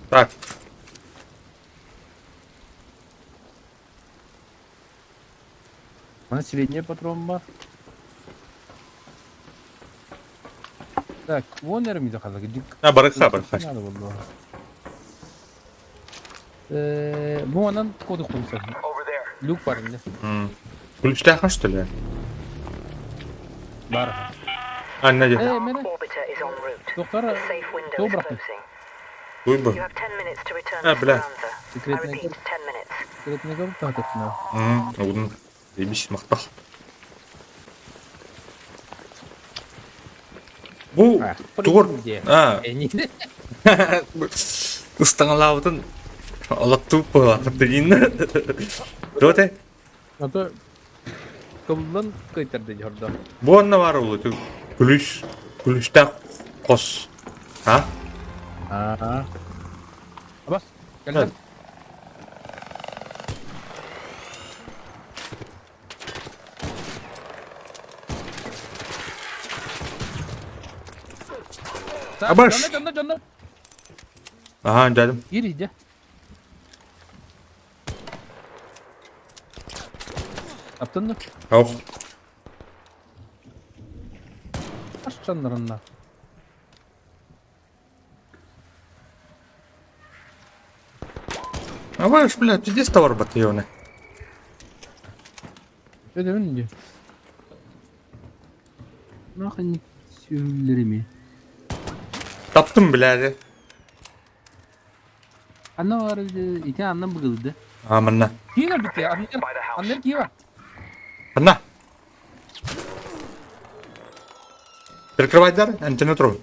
A: Так.
B: У нас средняя патрон var. Так, вон neremize kaldı?
A: Ha, barıksa.
B: Nerede buldu? Bu anan kodu koysa.
D: Over there.
B: Люк var indi.
A: Kulüştəxin, что ли?
B: Var.
A: Anne de.
B: Mene.
C: Orbiter is en route.
B: Doktor,
C: The safe window
B: doğru
C: is
B: bırakın.
C: closing.
A: Duy bu.
C: You have 10 minutes to return
A: Ha,
C: to
A: bile.
C: Speranza. I
B: Секретный
C: repeat,
B: код.
C: 10 minutes.
B: Секретный код tahtına.
A: Оғын. Ебіс мақтақ. Bu tuğur. Ha. Istаңалаудың алаттуып болақырды дейін. Жоте?
B: Ото кылдан кайтарды жорда.
A: Bu anna var oğlu. Kulüştə qos. Ha?
B: Aa. Bas.
A: Evet.
B: Gel.
A: Abaş.
B: Canlı.
A: Aha, dedim.
B: Gir iyice. Yaptın mı?
A: Yok.
B: Aç canlarından.
A: А ваш, блядь, здесь товар батальоны.
B: Ödemін де. Нахын сөйлеріме.
A: Таптым, блядь.
B: Анна var ite annem bıgıldı.
A: Амына.
B: Kiyina bitti. Annem kiyi var.
A: Одна. Перекрывай дар, антенну трогай.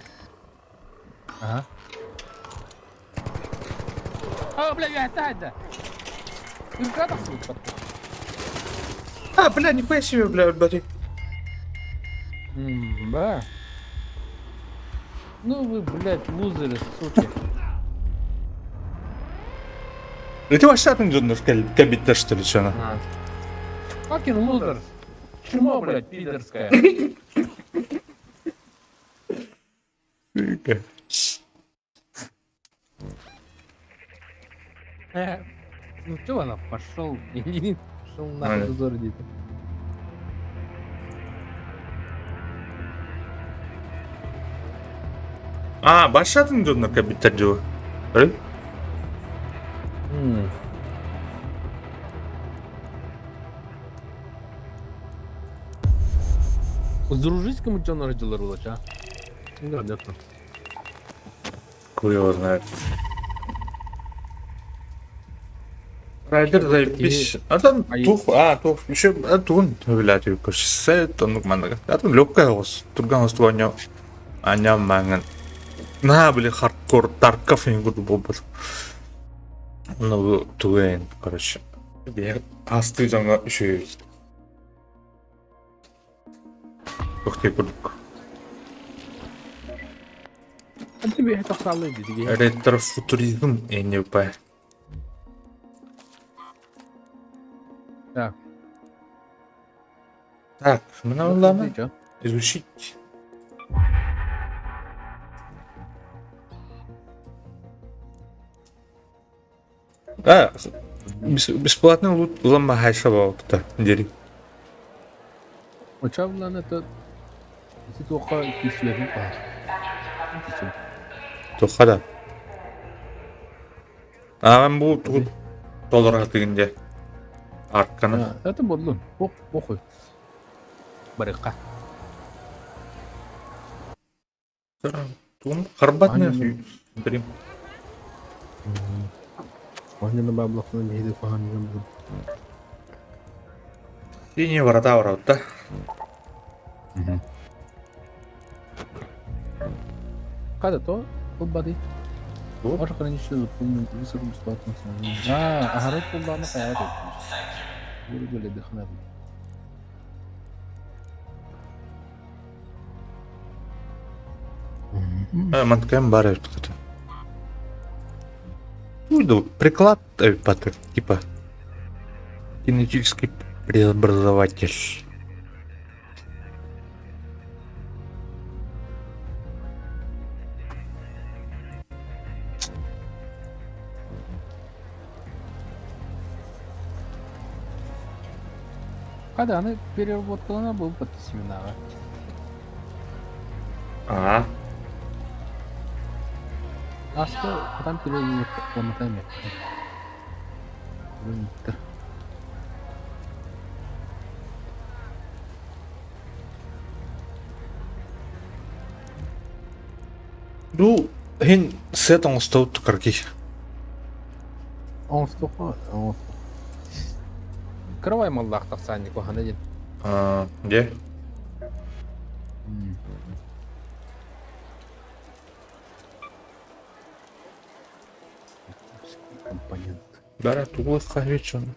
B: Aha. Aa bля ya hadi. Ülke nasıl bak.
A: А, бля, нихуя себе, бля, батик.
B: Да. Ну вы, блядь, лузеры, суки.
A: Ты вообще отынжын, кабитта, что ли, что она?
B: Fucking лузер. Чмо, блядь, пидорская. Ну чё она пошел? Пошел нахуй дозор где-то.
A: А, башы отынжын, кабитта, джо. Ры?
B: Сдружись кому что народила рулача. Да, нет.
A: Хуй его знает. Райдер заебись. А там тух, еще тун, блядь, короче, сет, он мана. А там легкая гос. Турган гос твоня. Аня манган. На, бля, хардкор, Тарков не буду бобот. Ну, туэн, короче. Асты жаңа еще есть. Ух ты, курдук.
B: А тебе это салы dedi.
A: Ретро-футуризм, я не понимаю.
B: Так.
A: Так, что нам надо?
B: Чё?
A: Изучить. А, бесплатный лут лама хайшава вот дери.
B: Uçağımla это... Если только кислый пар.
A: Тухада. А мен бу долларга тигинде артканы.
B: Это бодлун. Похуй. Барыка.
A: Тун харбатны дрим.
B: Можно на баблокну не иду погано буду.
A: Синие ворота ворота.
B: Когда то? Футбады.
A: О.
B: Может ограничить высокую бесплатную цену. Огород футбана каяр etmiş. Böyle dıkına bu.
A: Манткем баре кто-то. Ну, приклад, патер, типа кинетический преобразователь.
B: Когда она переработала, был под семинара.
A: А,
B: А что там переработала по тайме?
A: ну, хин сетон стоут карки.
B: Он столько. Кровай маллах тахсанник вахана ден.
A: Где?
B: Компонент.
A: Бара тугу хавичон.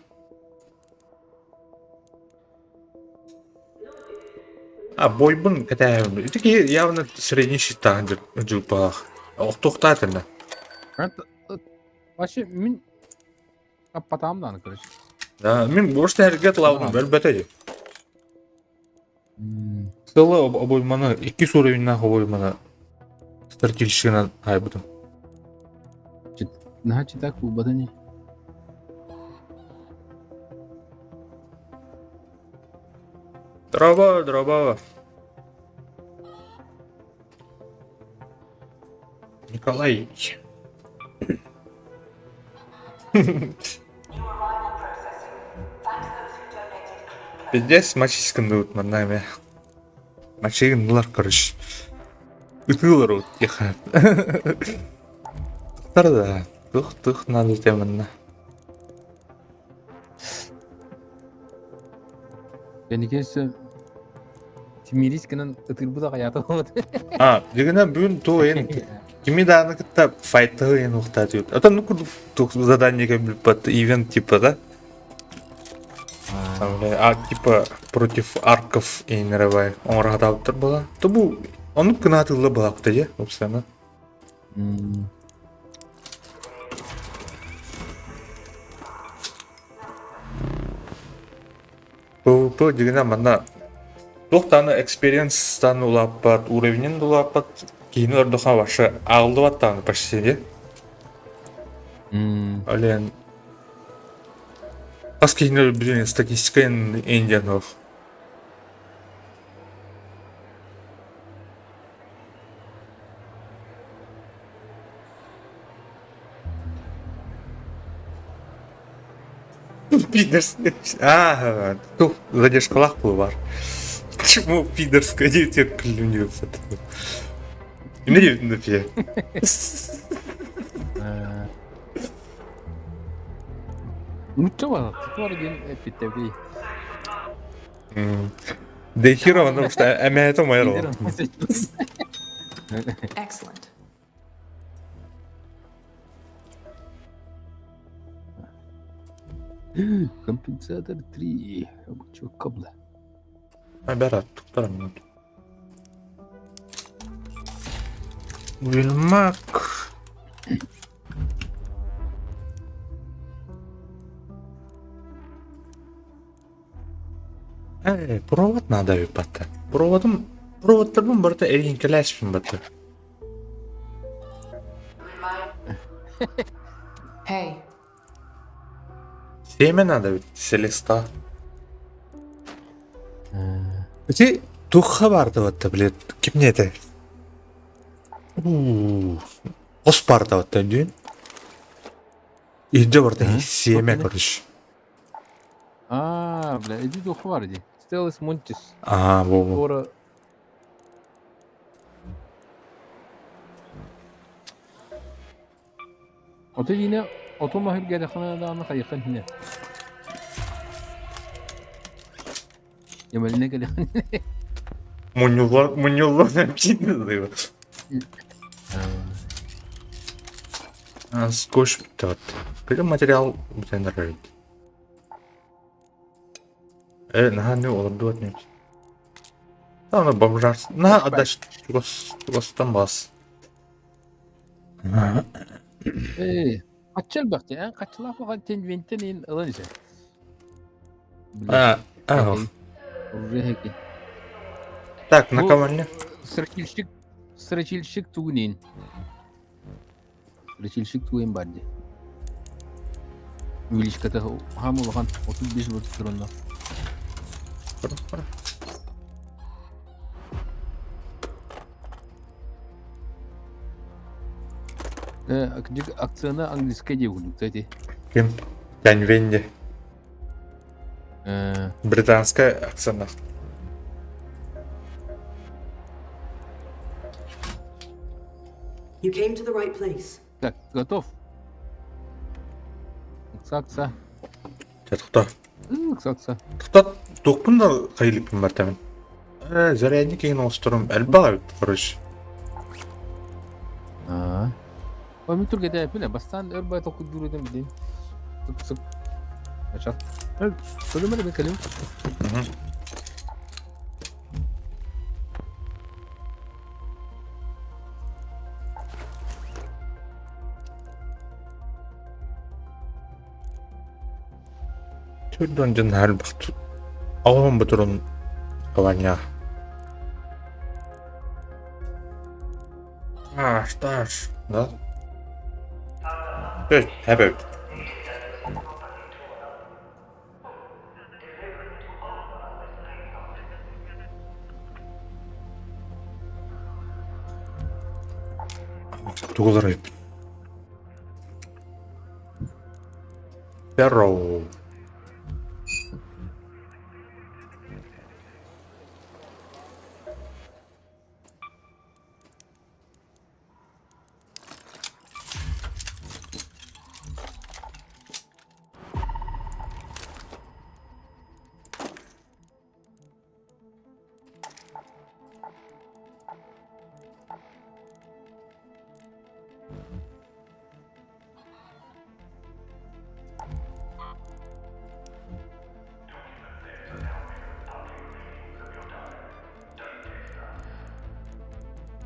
A: А бойбун ката итики явно средний счета джупах. Ох тухтательно.
B: Это вообще мин капатамдан, короче.
A: Да, мен бошта әргет лавын бәлбәтәді. Сылы обойманы, 2 уровеньнақ обойманы стратегическіна айбыдым.
B: Значит так в бадане.
A: Дрова. Николай. Пиздец, мачисканды вот манами. Мачигандылар, короче. Ütылар вот тихо. Да. Тух надо теменно.
B: Бенекесі Тимирискінің ұтырбы да қаяты болады.
A: Дегенде бүгін то ен кими даны кітта файты ен уқтады ют. Это ну тух задание біліп бат ивент типа да. Типа против арков и нервай. Он радавтар была. То бу он кынатылы была кутаje, собственно. Бұл дегенде мана тоқтаны экспириенстан улаппат, уровнен улаппат, кейін ордуха ваша алды ваттаны почти, де? Олен... Аз кейін білген статистикаен индианов. Пидерс. Тут задержка лахпу бар. Почему пидерская девятая клюнется? Не видно пе.
B: Мучава, тұтмар ген әпеттәбей.
A: Дейхиро, потому что это мое.
C: Excellent.
B: Компенсатор 3. Обучу кабла.
A: Берат, туктар минут. Вильмак. Провод надо выпать. Проводтардан барда эргенкелешпин баты.
C: Hey,
A: Семя надо ведь, селеста. Эти тухха барды баты, блядь, ким не это? Оспарда баты, дюн. Иди барды, семя, короче.
B: Бля, иди до хварди. Стелес Монтис.
A: Во.
B: Ора. Oto yine otomahir gelexanadan xayqan hina. Yemeline gelexan.
A: Мунюллар написано. Скотч тот. Какой материал тебе нравится? Не олдуат не. Там бомжар. На отдашь там бас.
B: Kaçıl baktı ya. Kaçılar fakat tenventten in alan ise. Reheki.
A: Так, на команде.
B: Сырачильщик тугунин. Сырачильщик тугун барди. Увеличката хаму лахан 35 вот турында. Акцияны английская девушка, кстати.
A: Кем? Янь Венди. Британская акцент.
F: You came to the right place.
B: Так, готов. Кса.
A: Кто?
B: Кса.
A: Кто? Тукпунда кайлипин бар тамин. Зарядник кейін остырым. Әлбаға бит, короче.
B: Ой, tur gede yapıyor. Bastan örbay toku duruyordum bileyim. Sık. Açak. Söylemeli bir kalem.
A: Türden her vakit ağam bu durum kavanya. Stars. Da? Evet, evet. Тугулар ayıp. Perro.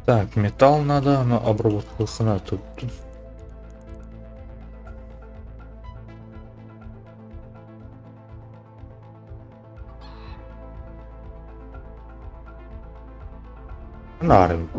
A: Так, металл надо на обработку сна тут. Нарым.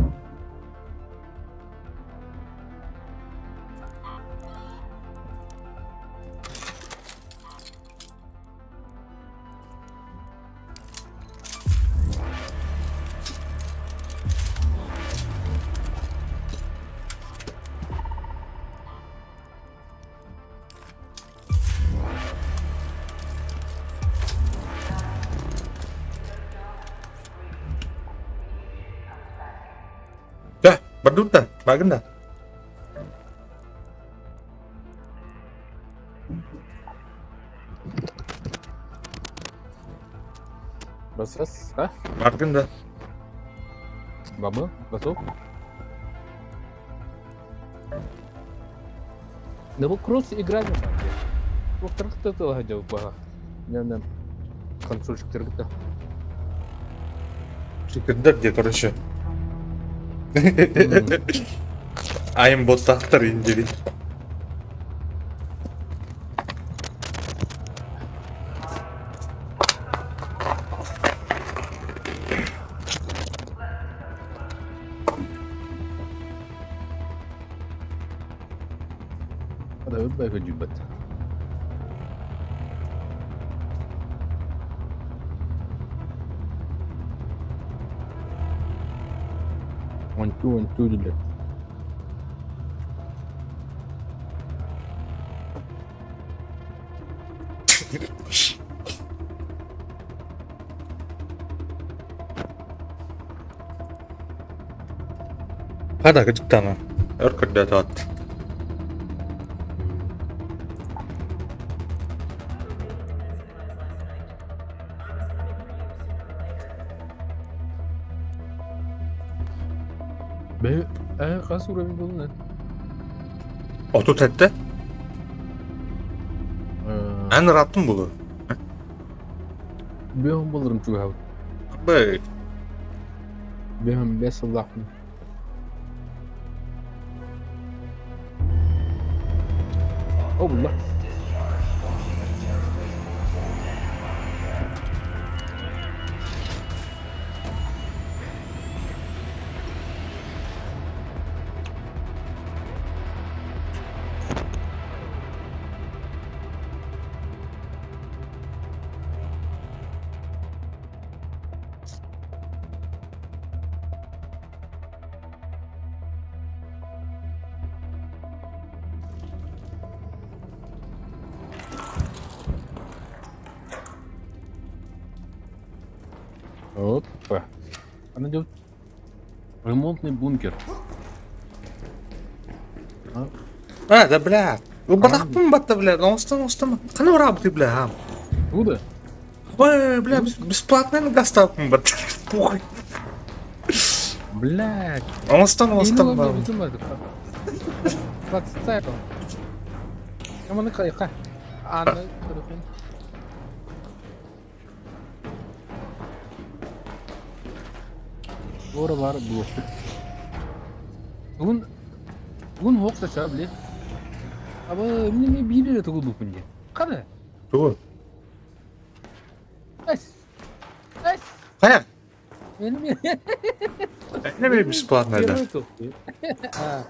A: Dah, badut dah, bagen dah.
B: Basas, ha?
A: Bagen dah.
B: Baba, basok. Да вы кросс играли, вот трактор то гадил бага. Не, консольчик трактор.
A: Чикердер где, короче. Айм боттахтар индири.
B: هذا يبقى في جبت. One two جبت.
A: Hada gıcıktan. Örkut da tat.
B: Ben kaç uğramış oldun lan?
A: Oto tette. En rahatım bulu.
B: Ben bulurum çünkü abi.
A: Bey.
B: Ben 5 Allah'ım. Allah. Опа. Она идет ремонтный бункер.
A: Ha da bля. Batak mı battı bля? Nostam. Kanı работы bля, ha.
B: Откуда?
A: Ой, бля, бесплатно доставку бат. Похуй.
B: Блядь.
A: Nostam.
B: Подставил. Ama ne kayıka? Anı kırıkın. Doğru var bu. Bugün hokta çabli. Ama benim bir yere tıkıldı bunca. Kada?
A: Dur.
B: Es.
A: Kaya.
B: Benim
A: Ne bileyim bесплатно da.
B: Ha.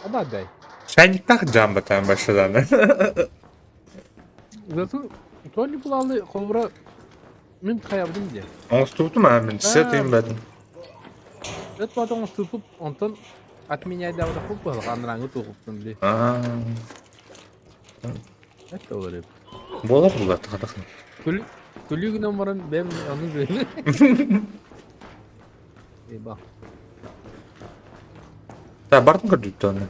B: Ada day.
A: Sen takacağım batan başladan.
B: Zatu Tony Pulal'ı kovra min kayabdım diye.
A: Nostum hemen seteyim ben.
B: Evet потом tutup ondan atmenyayda da hop bal kanrangı tutup diye.
A: Aa.
B: Это olur.
A: Болар булар тагы.
B: Külüğünden varın ben onu böyle. Eyvah.
A: Та бардым көрдүк таны.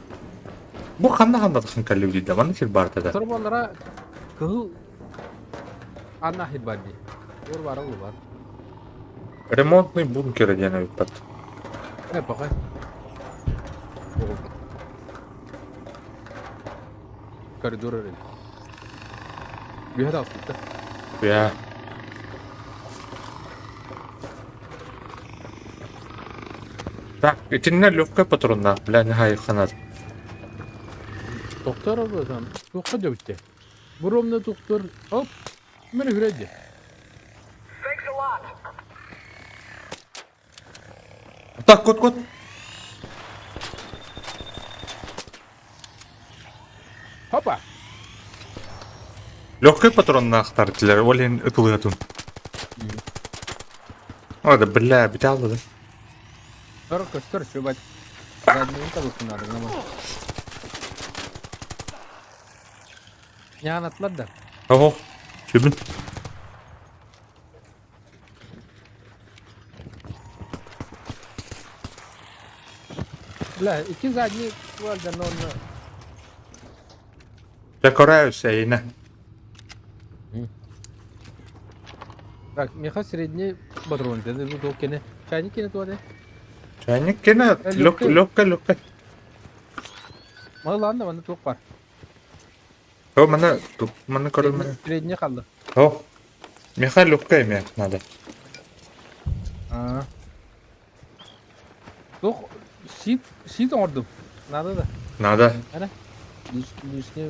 A: Бу кандай тахын калып дейди. Мана кел барды да.
B: Torbalara kıhıl anna hibadi. Or var o var.
A: Ремонтный бункер дена випат.
B: Ne bakay? Koridor öyle. Bir hada aslında.
A: Я. Так, этинне легкая патронна, бля, не хай ханат.
B: Doktor oldu adam. Doktor da bitti. Burumda doktor. Hop. Beni hüredi.
D: Thanks a lot.
A: Так, кот.
B: Hoppa.
A: Легкая патронна ахтартилер, олен ытылыгатун. Ада, бля, биталды.
B: Dur göster şu bak. Ben neyin tabusunu ama. Ya anlatlar da.
A: Ого, чебин.
B: La iki zadnyi var da onu.
A: Я караюсь, эйне.
B: Bak meka средний патрон dedi bu dokene. Çaynik kene tuade.
A: Чайник кена, легкая.
B: Mallan da bana çok var.
A: О, мана көрөм.
B: Средний kaldı.
A: О. Меха легкая мне надо.
B: Ha. Dok şit ordum. Nada da.
A: Надо.
B: Ana. Lişne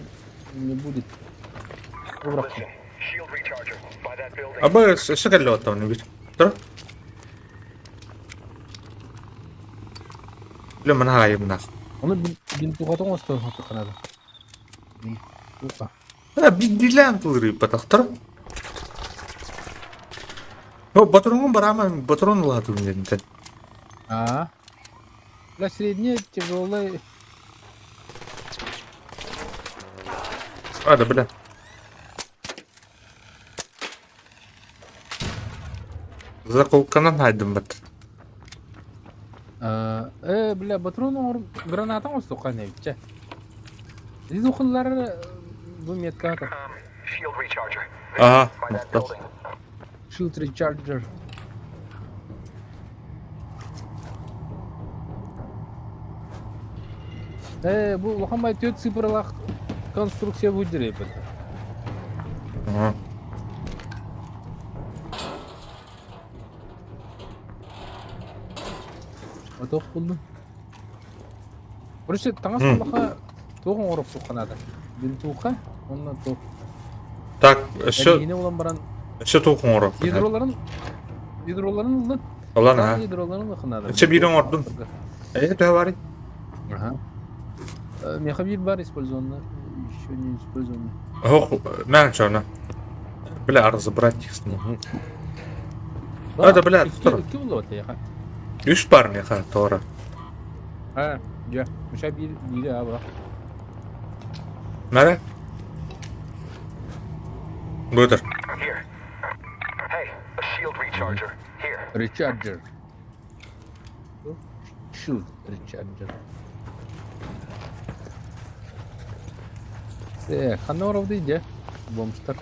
B: ne будет. Bırak.
D: Shield recharger by that building.
A: Аба, шакалло оттан бир. Тур. Ле мана хайым нах.
B: Onu bin tuğatın olsun hatı kanadı. Opa.
A: Бидилен тулры патахтар. О, батаронгон барама, батарон лату менден.
B: А. La средняя тяжелая.
A: Ада, бля. Заколканан хайдым бат.
B: Бля, патрон гранатан olsun kanevçe. Biz okullar bu metkata.
D: Shield recharger.
A: Ага.
D: By that building.
B: Shield recharger. Bu Muhammed 4 sıfırlak konstruksiya budur hep.
A: Ага.
B: Atok buldum. Burası tanga sollaha toğun orup soğanada. Bir toğha ondan toğ.
A: Так,
B: Yine olan baran
A: все тухун орап.
B: hidroların ıldı.
A: Олан а.
B: Hidroların ылхынады.
A: Все бирен ордун. Это говори.
B: Ага. Мехабир бар использовано. Еще не использовано.
A: Ох, мен чана. Бля, разобрать их снова. Hadi bile, tutur.
B: İki buldu ya.
A: 3 парня ха, тора.
B: Ha, ya. Müşabir biri abi.
A: Nere? Budur.
D: Here. Hey, a shield recharger. Here.
B: Recharger. Shield recharger. Kanna var orada iyice. Bombstar.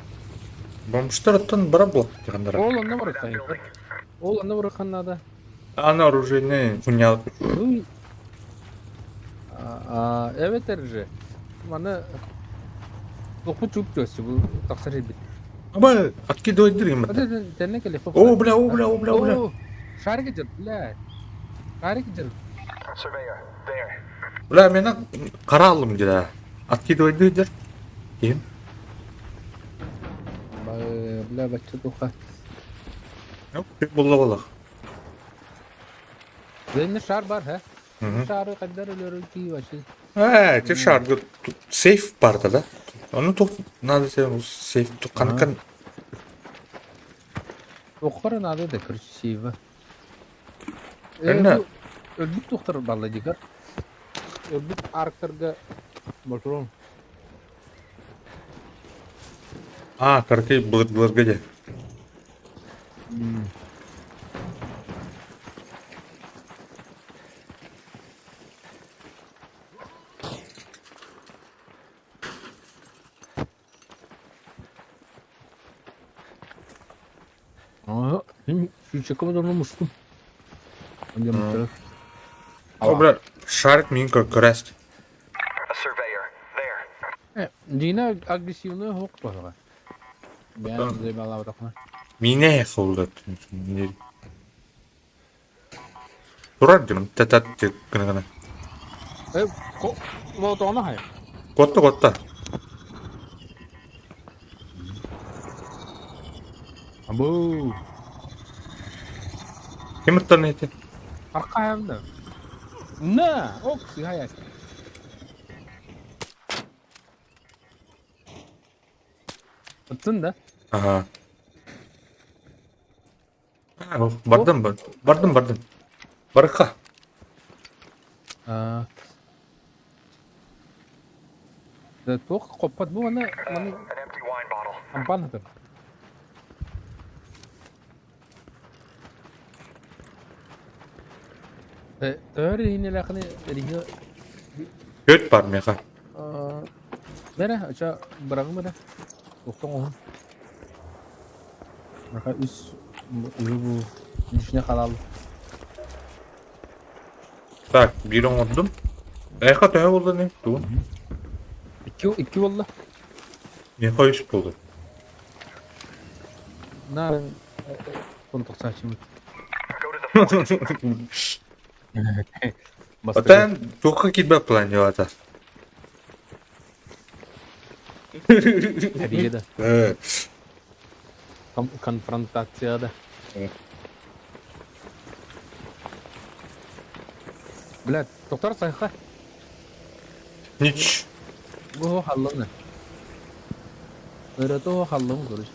A: Бомштарттан бара бул дегендер.
B: Oğlan ne var kanka? Oğlan ne var kanada?
A: Ана оружейный хуйня.
B: Evet Erce. Bana topu çok göğsü bu taksir edin.
A: Ama откидывать дырым.
B: Hadi tenne kele.
A: О, бля.
B: Şarkı gidin. La. Şarkı gidin.
D: Surveyor. There.
A: Бля, мени каралым диде. Откидывать дыр. Ким?
B: Bla bacı toka.
A: Yok, була.
B: Zeynep şar var ha.
A: Hı.
B: Şarı kadar ölür ki başı.
A: Ти шаргы сейф бар да. Оны тоқ надо сен сейф тоқанкан.
B: Doktorun adı da kırıcı şey var.
A: Anne.
B: Öldük doktor balı dikkat. Öldük arkırga bakıyorum.
A: А, каркай былырга де.
B: Ага, мен шүйче космодромда мустум.
A: О, бля, шарик мен көрәст.
D: A surveyor. There.
B: Дина агрессивный хоқ тоға. Бән зөйбе алабы тақна.
A: Мине қолды. Турар дем, татат тек гына.
B: Лотоны хай.
A: Котта.
B: Абу.
A: Кемірттан еті?
B: Арқайымды. На, окси хай. Ыттын да.
A: Ага. Бардым. Барыққа.
B: Тоқ қоппат бұл ана
D: An empty wine bottle.
B: ампан атыр. Төр хинеле қыны рихи
A: Көт бар меға.
B: Бәрі, ача бұрағын бәрі. Тоқтың оғын. Ақа үс бұл үшіне қалалы.
A: Так, бірін ордым. Айқа төе болды не? Туын.
B: Iki болды.
A: Не қойыш болды.
B: Нарын қонтық сачымы.
D: Go to the fort.
A: Отан тоққа кетбі план еуата.
B: Әбеге да. Конфронтацияда. Блядь, тоқтар сайқа.
A: Ніч.
B: Бұл қаллығына. Өрәті о қаллығын көріш.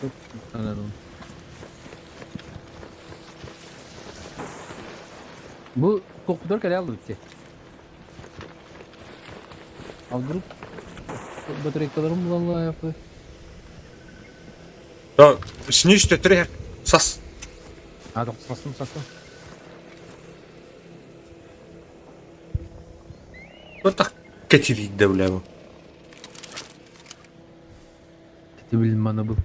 B: Çok anladım. Bu kokpitör kere aldı bitti. Aldırıp батарейкаларым була yapı.
A: Да, сниж тетірек. Сас.
B: Састым.
A: Вот так кетирейді дәуләбі.
B: Кете білім мана бұл.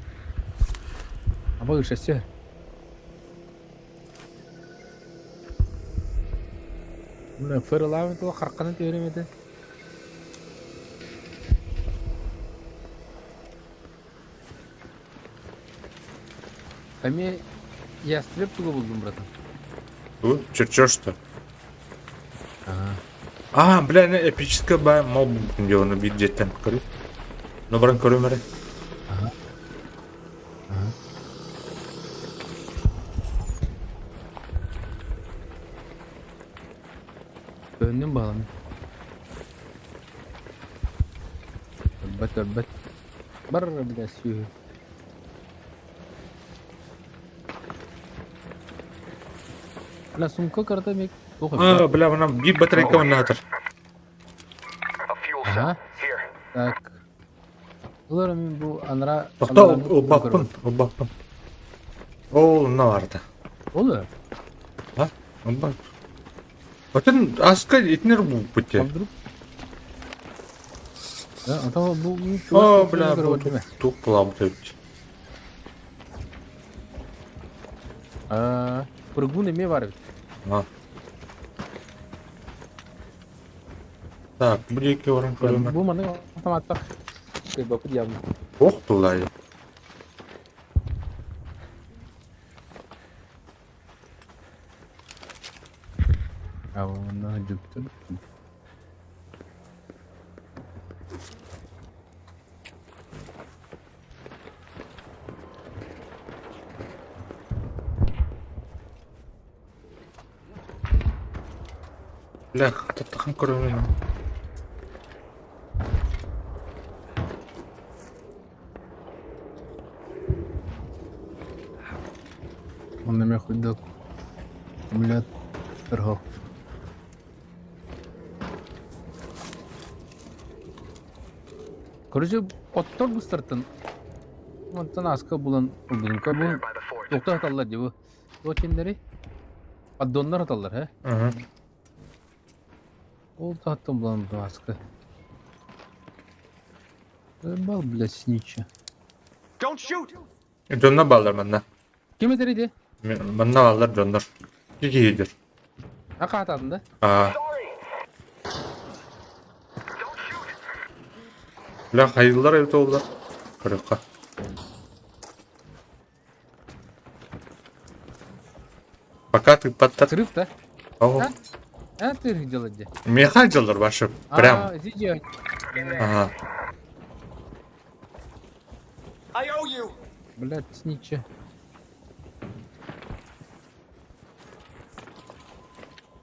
B: Аба үшәсе. Бұна фырылауын тұла қарқаны теуремеді. Әме ястреп тұғы бұлдым, братан.
A: Бұл чертеж-то. А, бля, не эпическая бая мал где он бюджеттен көрі. Но баран көрі.
B: Önüm bağlamıyor. Öbbet. Barra bir de suyu. La sumka karta mek.
A: А, бля, вона бі батарейка вона атыр.
D: A fuel cell.
B: Ага.
D: Here.
B: Так. Ular min bu anra.
A: Тоқта, о баппын. Ол наварды.
B: Olur.
A: А? Он бап. Отын аска етінер бұл бұтте.
B: Kaldırıp. Ya atama bu.
A: О, бля, бұл туқ бұла бұтты.
B: Прыгун еме var.
A: А. Так, бұл екі орын көрі.
B: Bu mana otomatik. Kayak bapak diam.
A: Оқ бұлай.
B: Avına cüptü.
A: Бля, таттықын көрі.
B: Он на меня ходил. Блядь, торгов. Короче, Ottor bustırtın. Ondan aska bulan bulunka bu.
D: By the fort.
B: Doktor hatallar diye bu. O kimleri? Addonlar hatallar he.
A: Hı.
B: Ol tahttan bulan bu aska. Bal bile sinçe.
D: Don't shoot!
A: Jonda bağlar benden.
B: Kim ederiydi?
A: Benden bağlar jonlar. İki iyidir.
B: Haka hatadında.
A: Aa.
D: Sorry! Don't shoot!
A: Lan hayırlar evde oldular. Kırıkka. Fakat patlat.
B: Sırıf da.
A: Oh.
B: Ha? Ha tırhı calıcı.
A: Mehacılır başım. Prям.
B: Zici.
A: Ага.
D: I owe you!
B: Блядь, сниче.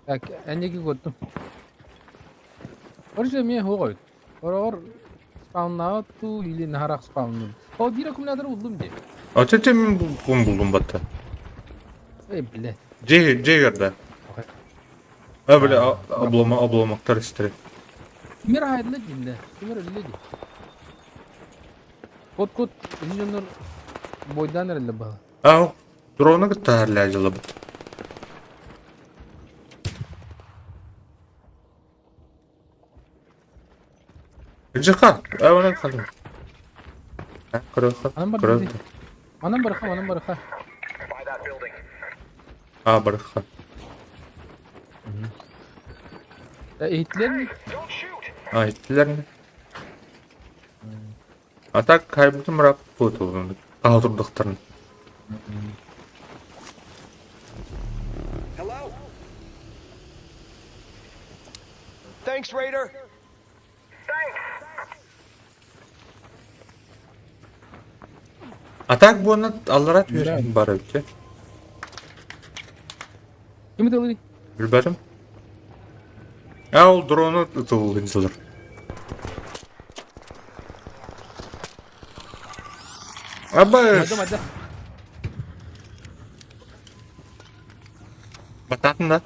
B: Так, әнеге көттім. Оржа мен хоғой. Орағыр спауннаға ту или нахарақ спауннын. О, бір аккумулятор buldum de.
A: Ötete mi buldum battı?
B: Ey блядь.
A: Jagger'da. Ha böyle ablamaklar isterim.
B: Kimler hayırlı dinde. Kimler öyle de. Kod. Zijonlar boydan herhalde bağlı.
A: Ha drone'a gitti hala acılı battı. Çıkar. Ona kalın. Ha kırıkka.
B: Anam var
A: Kırıkka.
B: dedi. Anam baraka.
D: By that building.
A: Ha bırakın.
B: Eğitler mi?
D: Don't shoot!
A: Ha gittiler mi? Atak kaybettim bırak bu otobüsünü. Kaldırdıklarını.
D: Hello? Thanks, Raider.
A: Atak bu ona alır atıyor şimdi bari ülke.
B: Kimi de
A: Bilberim. Ya o drone'u ıtıldı inceler. Abi
B: Hadi.
A: batatın da.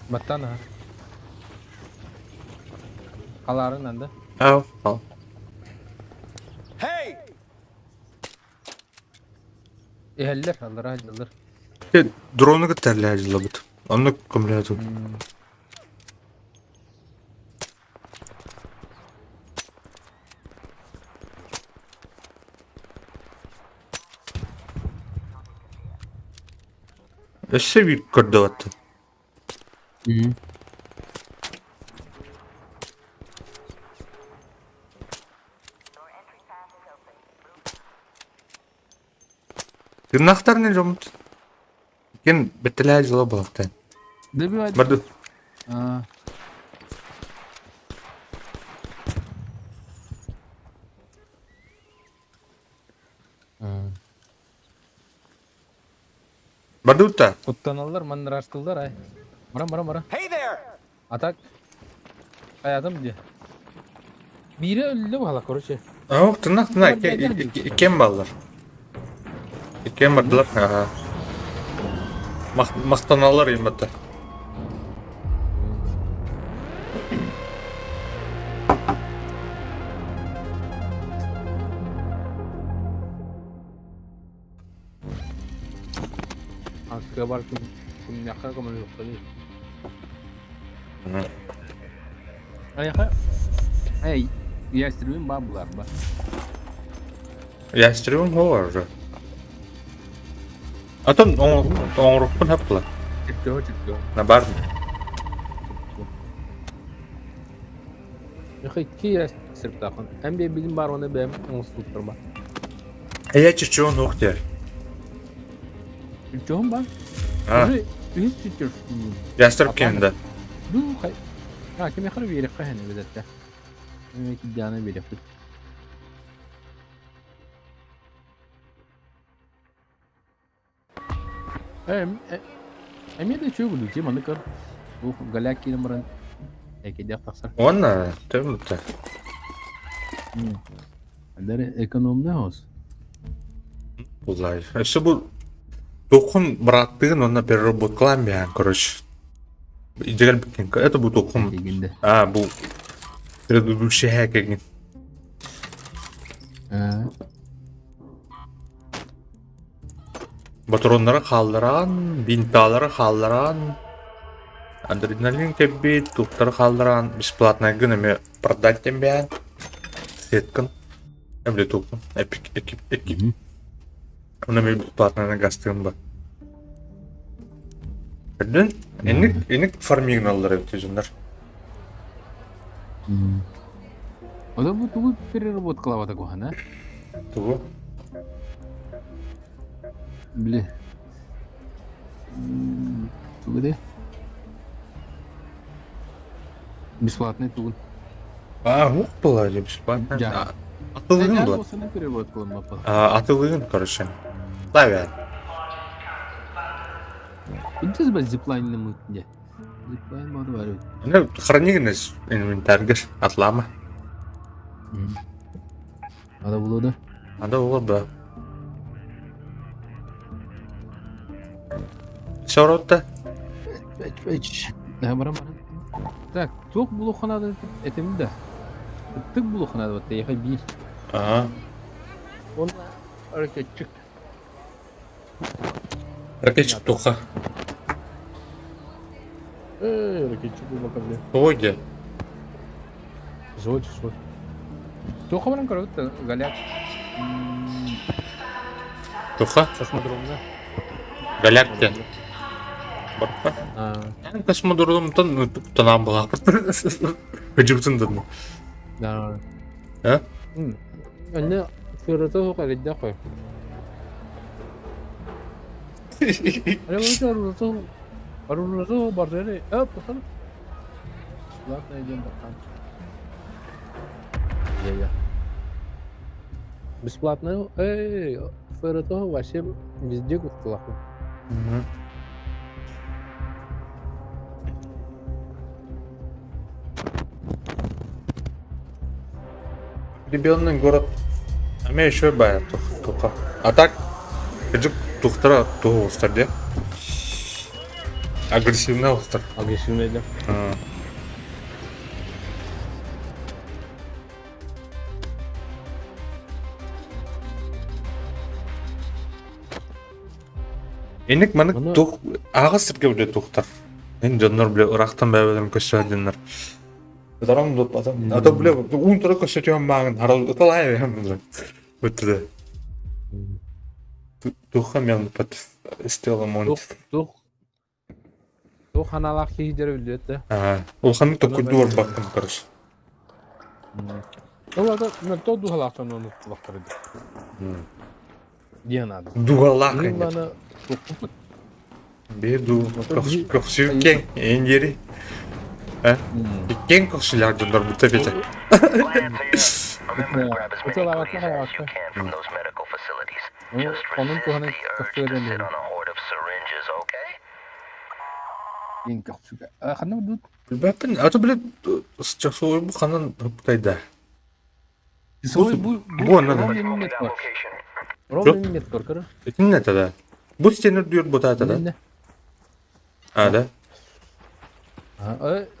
B: Battana. Kaların anda.
A: Al.
D: Hey!
B: Eheller alır hacılar.
A: Drone'u gitarlı acılı bit. Onu kumlayalım. Eşe bir kırdı attı. Tırnaklar ne Romut? Ken betul acılı balıktan.
B: Ne bir hadi.
A: Bardu.
B: Aa.
A: Bardu ta.
B: Kutlanırlar, mandıraştırlar ay. Mara.
D: Hey there!
B: Atak. Hayatım diye. Biri öldü bu hala koruçe.
A: Tırnak. İken ballar. İken bardılar. Ha. Maqtanalar yemette.
B: Askıya var kim yakar kamerı yok tabii. Ayaka. Hey, yerleştirmeyin babular bak.
A: Yaştırıyorum o var. Atan onrukun hepla.
B: Çıkıyor.
A: Ne var mı?
B: Yok iki yerleştirip takın. Hem de bizim var onu benim onsuz tutturma.
A: Çiçeğin yok der.
B: Çıkıyorum ben.
A: Ha.
B: Hiç çıkıyor.
A: Yaştırıp kendine.
B: Du kay. Ha kim yakar bir yere kayın bir de. Demek ki dana bir yapıyor. Em de çok lucu mana kar. Bu galaki numaran. Dia pasar.
A: Ona tabii ki.
B: Dari ekonomide olsun.
A: Vallahi. İşte bu dokun bıraktığın ona bir robot kılan yani короче. İcegal bir это bu dokun.
B: Deginde.
A: Ha bu предыдущий hacking. Батронлары қалдыран, бинталары қалдыран, адреналин кеббит, туқтары қалдыран, бесплатно гынами продать тембян, сеткін, әмле туқтын, экип. Унами бесплатно на гастын ба. Көрдін? Енік фармигін алдар өтті жындар.
B: Ода бу тугу переработкалап атак охан, а?
A: Тугу.
B: Биле. Тугу де. Бесплатный тугу.
A: Уқ была же бесплатно.
B: Жа.
A: Атылығын была.
B: Осыны переработкалап мапа.
A: Атылығын, короче. Лавя.
B: Идес ба зиплайнны мытынде. Зиплайн баdı бар.
A: Ана хранигінес инвентаргер, атлама.
B: Ада булода.
A: Ада оғыр ба. Соротта.
B: Бәч. Барам. Так, тоқ булуханада этим да. Тык булуханада вот яха бир. Он аркетчик.
A: Ракетчик туха.
B: Аркетчик бу бакабли.
A: Оге.
B: Зоч. Тоқа баран карат галяк.
A: Туха.
B: Космодромда.
A: Галякте. Барпа. Yani kosmodromdan tutan bağır. Hücumsun dedim.
B: Да.
A: Ha?
B: Anne fırlatı qalidda qoy. Ana bu arulatu barrere. Bakalım. Ладно, идем пока. Я. Бесплатно. Фырото вообще везде купила.
A: Ребенок город. А мне еще бая туха. А так, хыжык тухтара тух устар, да? Агрессивный устар.
B: Агрессивный, да.
A: Enik manik tuh ağız sirke bile tuhtar. En canlar bile Irak'tan beraber köşelenler. Adam da adam bile un tura köşetiyorum ben. Haral ıtalay ya ben. Bitti. Tuham yandı pat. İstiyorum onu.
B: Тух аналах хидер билет да.
A: Ол ханны только дуар бактым короче.
B: Оларда мен то духалактан оны вактырды. Дианады.
A: Дугалак.
B: Лана
A: Беду. Кохсюкен эндери. Кен кохсуляр жандар бите бите.
D: Glad to grab as many razors as you can from those medical facilities. Just
B: onun
D: resist
B: tuhane
D: the urge to
B: kafede
D: sit
B: ne?
D: on a horde of syringes, okay?
B: Ин кахсуга. Ханна дут.
A: Бәпін, аты біле жақсы bu ханын бұтайда. Bu anladım.
D: Marked that location.
B: Ровно нет коркара.
A: Etin ne tada? Bu sitenir diyor bu tada.
B: Ne?
A: Ada.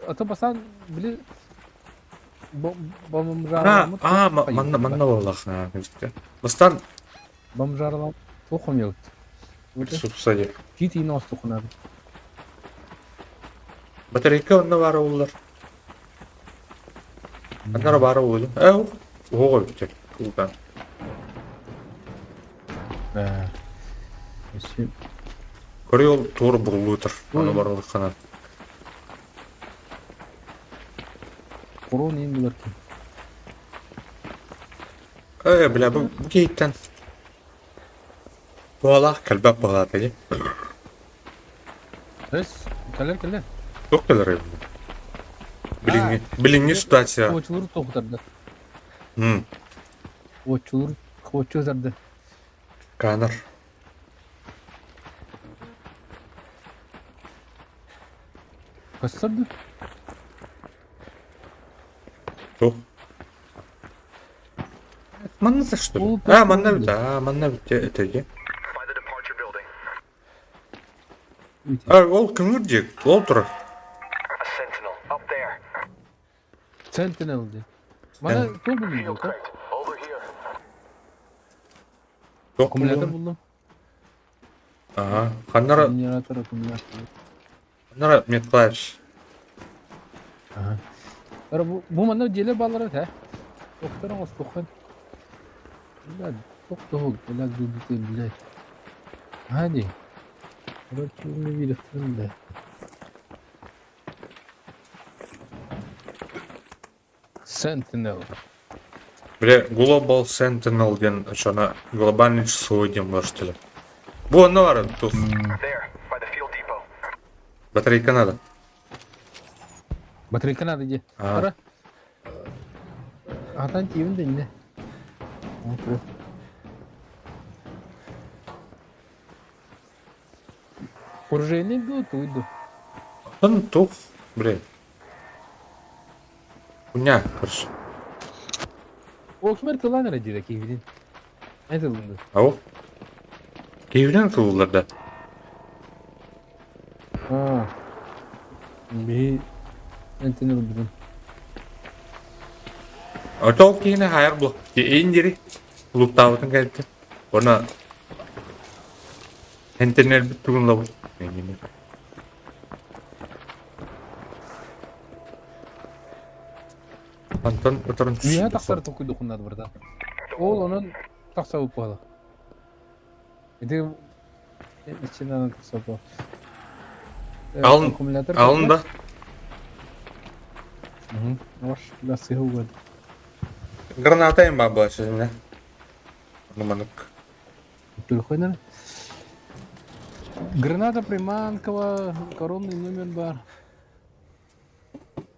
B: Ata basan bile bamjarlamı.
A: Manna vallahi ha. Bastan
B: Bamjarlam toxum yok.
A: subsayı.
B: Git yine os toxunadı.
A: Batareyka onda var oğullar. Anlara var oğlum. Oğul bitir. Ulan.
B: Eski
A: Koryol doğru buruludur. Onu var oğlum kanal.
B: Kuru neyin bilir ki?
A: Bile bu geyitten. Bu Allah kalbap bağlatacak.
B: Keller.
A: Çok kadar evde. Bilingi situasya.
B: Koçulur toxutardı.
A: Hmm.
B: Koçu zardı.
A: Kanar.
B: Kaçsardı?
A: Çok. Manna da что ли? Manna bitti. Manna bitti eteki.
D: By the departure building.
A: Ol kıngırcık. Ol tura.
D: A sentinel up there.
B: Sentinel diye. Bana çok mu
D: Shield
B: diyor?
D: crate over here.
A: Yok
B: Аккумулятор
A: buldum.
B: buldum.
A: Aha. Kanlara
B: Генератор, аккумулятор.
A: Метлаевич.
B: Ага. Bu manda jele balları ta. Doktorun os dokun. Bilal, doktor, bilal duduk bilal. Hadi. Bakayım bir de. Sentinel.
A: Бля, Global Sentinel ген шана глобальный часовой дем можете. Bu ne var тут?
D: There, by the fuel depot.
A: Батарейка надо.
B: Батарейка надо где?
A: А.
B: Пора. Атан тивин де не. Оружейный год уйду.
A: Там туф, бля. Хуйня, короче.
B: Окмер тылан ради кивин. Это лунду.
A: Ау. Киевден кылуларда.
B: А. Би Sentinel bizim.
A: Отол кейіне хайыр бұл. Ең дері. Луптауытын кәлді. Оны Sentinel бит түгін лабыл. Антон отырын
B: Niye taksar tokuy dokunladı burada? Oğul onun taksa upalı. Bir de içinden taksa upalı.
A: Alın da.
B: Var, biraz sıhı var.
A: Гранатаем баба sizimle. Нуманık.
B: Переходим. Граната приманкова, коронный номер бар.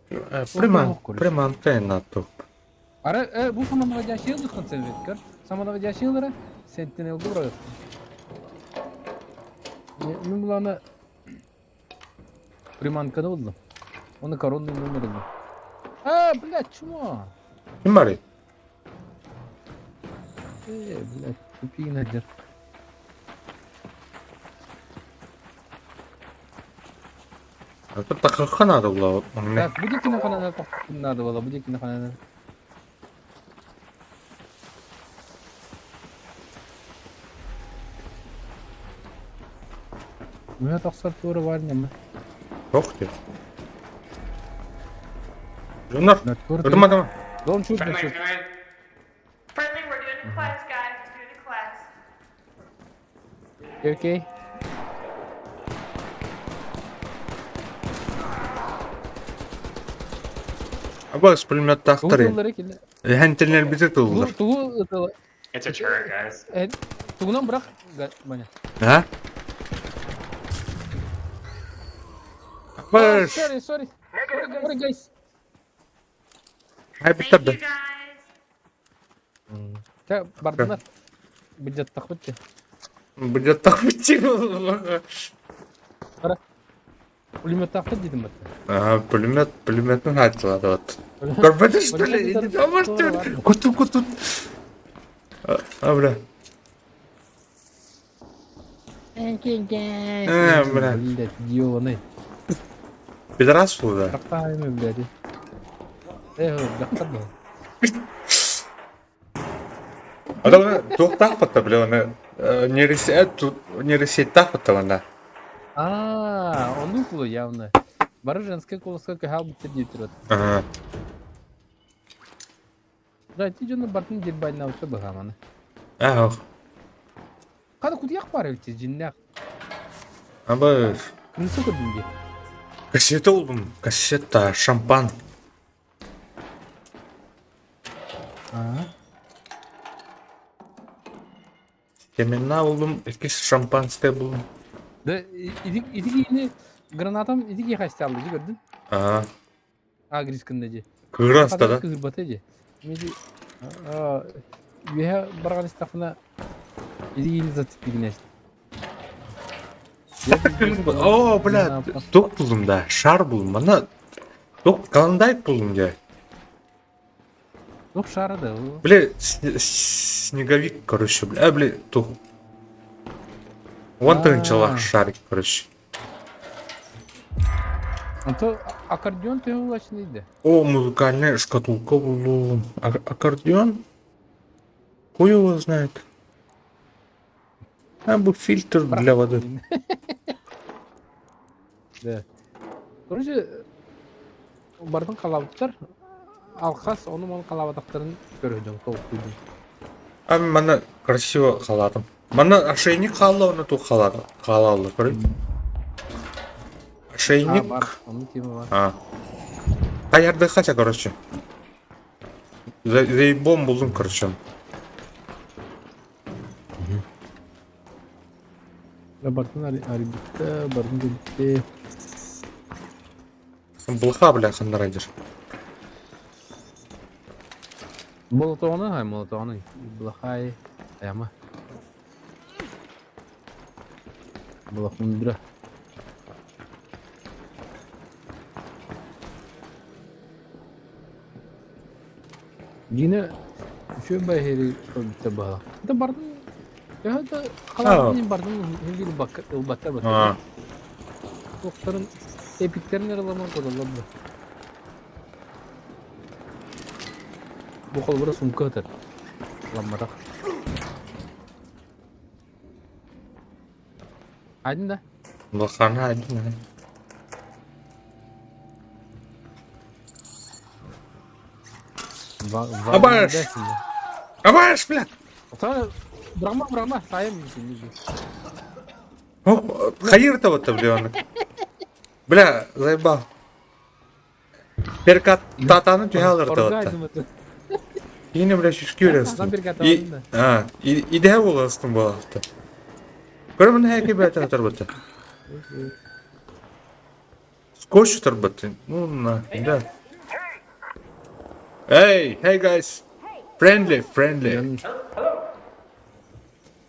A: Приманка на топ.
B: Ara bu sana наводящие концерт, кар? Самонаводящие Sentinel дурак. Мен бұланы приманканы buldum. Onu коронный номер buldum. Блядь, чмо?
A: Kim var ya?
B: Блядь, тупик надер.
A: Это так надо было.
B: Так, будете на канале надо было, будете на канале. У меня так сортуры варнем.
A: Ох ты. Жонар.
B: Натур.
A: Adama.
B: Don't shoot, don't shoot.
G: Friendly, we're doing the class, guys. We're doing the class.
B: Okay.
A: Aba с пулемет тахтары.
B: Туğulları kille.
A: Sentinel bizi kıldılar.
B: Tuğu ıtılı.
G: It's a turret, guys.
B: Tuğundan bırak. Bana.
A: Ha? Baş.
B: Sorry. Sorry guys.
A: Hay
G: Thank
A: bitirdi.
G: you, guys.
B: Ya bardılar. Bıcat takbıtçı.
A: Будет так идти.
B: Пулемет takbıt dedim ben.
A: Ага, пулеметный хатила, вот. Горбатый, что ли? Иди домой, что ли? Куту. Бля. Бля.
B: Блядь, ёбаный.
A: Пидорас туда.
B: Рахтаемый, блядь. Рахтаемый.
A: А то тух тахпата, бля, она не ресет тахпата, она.
B: Onun kulu явно. Бары женская колоска кахал бітер деп тұрады.
A: Ага.
B: Да, ти жоны бартын жербайын аусы бұғаманы.
A: Ах.
B: Қады құдияқ бар өлтез жиннақ.
A: Аба.
B: Кімісі көрдіңге?
A: Кассета oldum. Кассета, шампан. Темена oldum. İki şampanское buldum.
B: Да, иди yine granatам иди қасты алды же көрдің?
A: Ага.
B: Агрискінде же.
A: Кырasta da.
B: Кызырбаты же. Меди веха барған истақына иди yine затып бігінеш.
A: О, бля, ток buldum da. Şar buldum. Bana tok kalındayık buldum ya.
B: Жоқ шары да.
A: Бля, снеговик, короче, бля, ток. Вон тыңчылақ шарик, короче.
B: Анто аккордеон тегу açın дейді.
A: О, музыкальная шкатулка buldum. Аккордеон? Хуй его знает. Bu фильтр для воды.
B: Да. Короче, бардын калабыттар. Алкас onu калабаттарын көрөдүм, толук күйдүм.
A: Мана красиво халадым. Мана ошейник халла, оны ту халады. Халалды, көрөй. Ошейник.
B: Бар, onun temi var.
A: Каярды хача, короче. Заебом булдым, короче.
B: Бардын арбитте, бардын гелитте.
A: Булха, бля, хандарайдер.
B: Молотованы, блахай, аяма. Блахун бира. Yine şu baheri koydu bana. Da bardın. Ya da kalan bardın hindi batar. Doktorun epiklerini aralamak kadar lan bu. Bu kol burası sumka atar. Lamada. Aydın da.
A: Булханы айдын. Абаш! Абаш, бля!
B: Бырама, sayım şimdi.
A: Хайыр-то вот, бля, бля, заебал. Перкат татаны түйалырды вот. Yine bile şişki öğrensin. İdehe olasın bu hafta. Görümün heki beten atar batı. Skoç atar batı. Nuna, da. Hey guys. Friendly.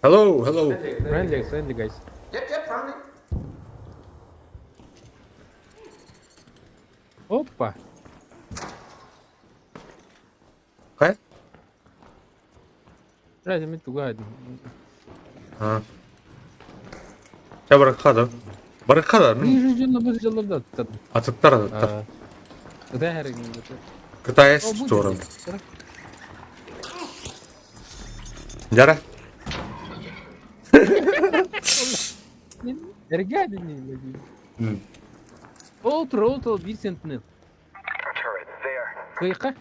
A: Hello.
B: Friendly guys. Hoppa.
A: काय?
B: Lazım et tuğaydın.
A: Ya bırakkalar mı?
B: Bir yüzyılda bu yıllarda atadım.
A: Atıklar.
B: Da her gün.
A: Kıtaya tutuyorum. Yara.
B: Ergen dinleyin. Otur bir sentinel.
D: Turret there.
B: Kıyıka.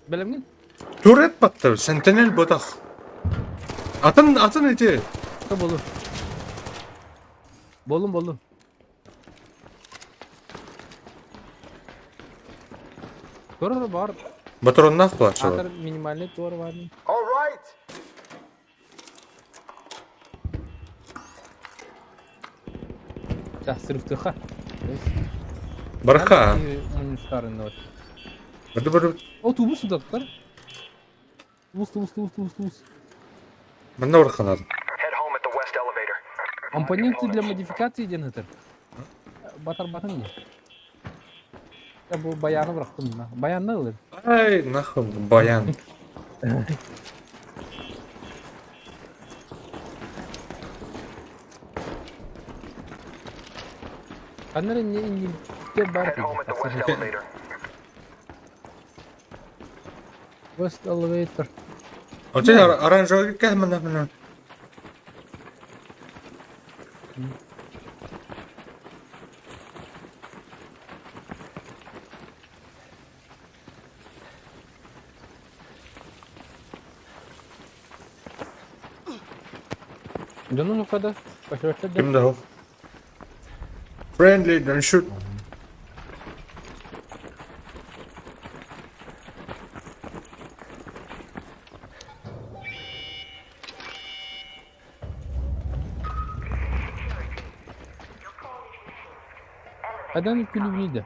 B: Belemgin.
A: Turet battı. Sentinel bodak. Atın eti.
B: Bolun. Doğru var.
A: Baturon nak var çalı.
B: Atar minimalne doğru var mı?
E: All right.
B: Da sırf
A: Baraka.
B: Onun starında var.
A: Hadi.
B: Otobüs doktor. Тубус.
A: Ben de bırakanadım.
D: Head home at the west elevator.
B: Компоненты для модификации generator. Батар не. Ya bu bayanı bıraktım ben. Bayan ne alır?
A: Ay nahım bayan.
B: Kanların ne İngilizce var
D: Head home at the west elevator.
B: West elevator.
A: Oce aranjör gelmeden.
B: Canım o kadar. Başa
A: Kimde o? Friendly, don't shoot.
B: Adam kulübüydü.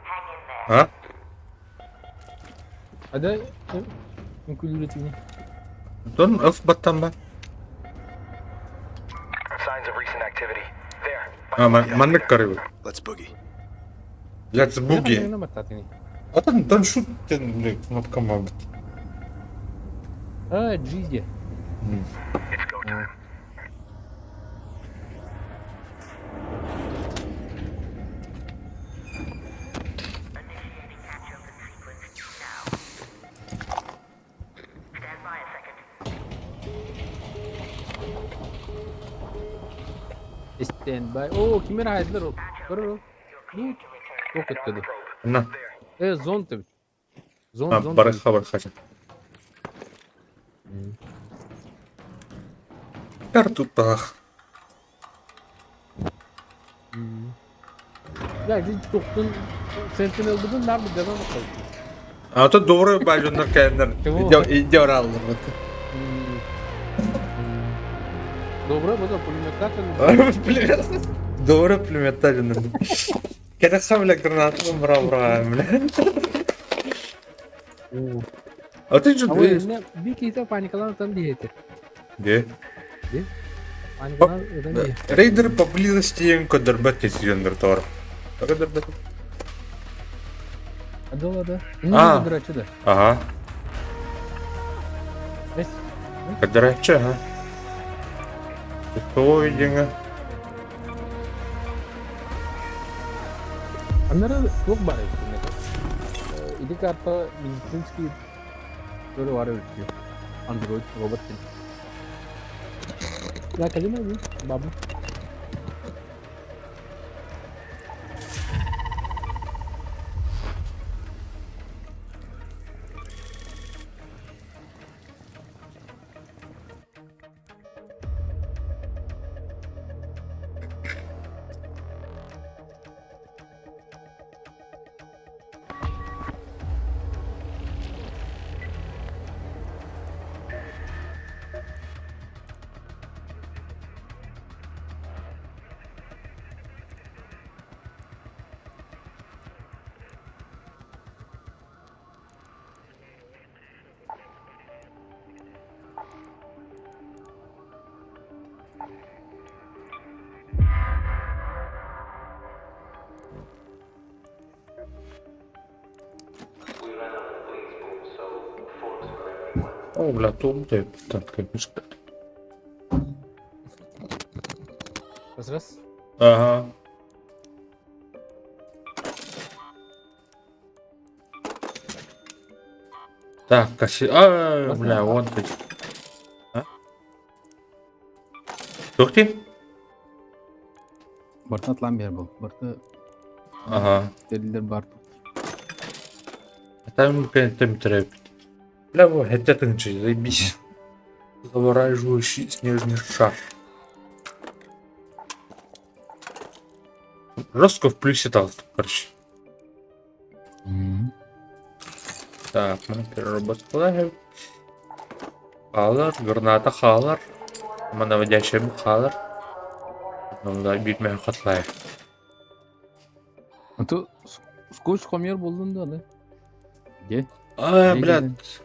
A: Ha?
B: Ada kulübüydü.
A: Dön öf battan ben.
D: Signs of recent activity. There.
A: Ha manlık karıyor.
H: Let's boogie.
A: Let's boogie.
B: Ne batatini?
A: Atan don't shoot dedim knopka muhabbet.
B: Ha G'di.
D: It's go time.
B: Stand by. Oo kimler haydiler o? Görür o. Dur. Yok etkedi.
A: Ana.
B: Zon tabi. Zon
A: Ha,
B: zon.
A: baraka. Kartutah.
B: Ya biz çoktun Sentinel bugün nerede devam bakalım.
A: Ata doğru bajonlar kendiler.
B: Tamam.
A: İde oraldır.
B: Добре, bu da pulimetra çalıyor.
A: Doğru pulmetta jonlar. Keda samla granatı bra. Ata
B: Ama
A: judu.
B: eline bir kişi panikalan tam diyeti.
A: De.
B: Panikalan öden diye.
A: Рейдер поблизости кодербет изюндер тор. Кодербет.
B: Adı.
A: Aa.
B: Ne kadar açıdı.
A: Ага.
B: Neyse.
A: Кодерача, ага. Что видимо?
B: Onlara çok var işte. İdi kartta Miltinski böyle var öyle. Android robot gibi. Ya kelime mi? Babu.
A: О, бля, тут де так конечно.
B: Раз.
A: Ага. Так, бля, вот ты. А? Тухти?
B: Barta atlan bir yer bu. Barta
A: Ага.
B: deliler Barta.
A: Там там треп. Бля, вот это тынчи, заебись. Завораживающий снежный шар. Жестко в плюсе дал, короче. Так, мы переработали. Халар, граната халар. Мы наводящий халар. Ну да, бить меня хатлай.
B: Atu skoç komyer buldun da ne? Ge.
A: А,
B: Не
A: блядь.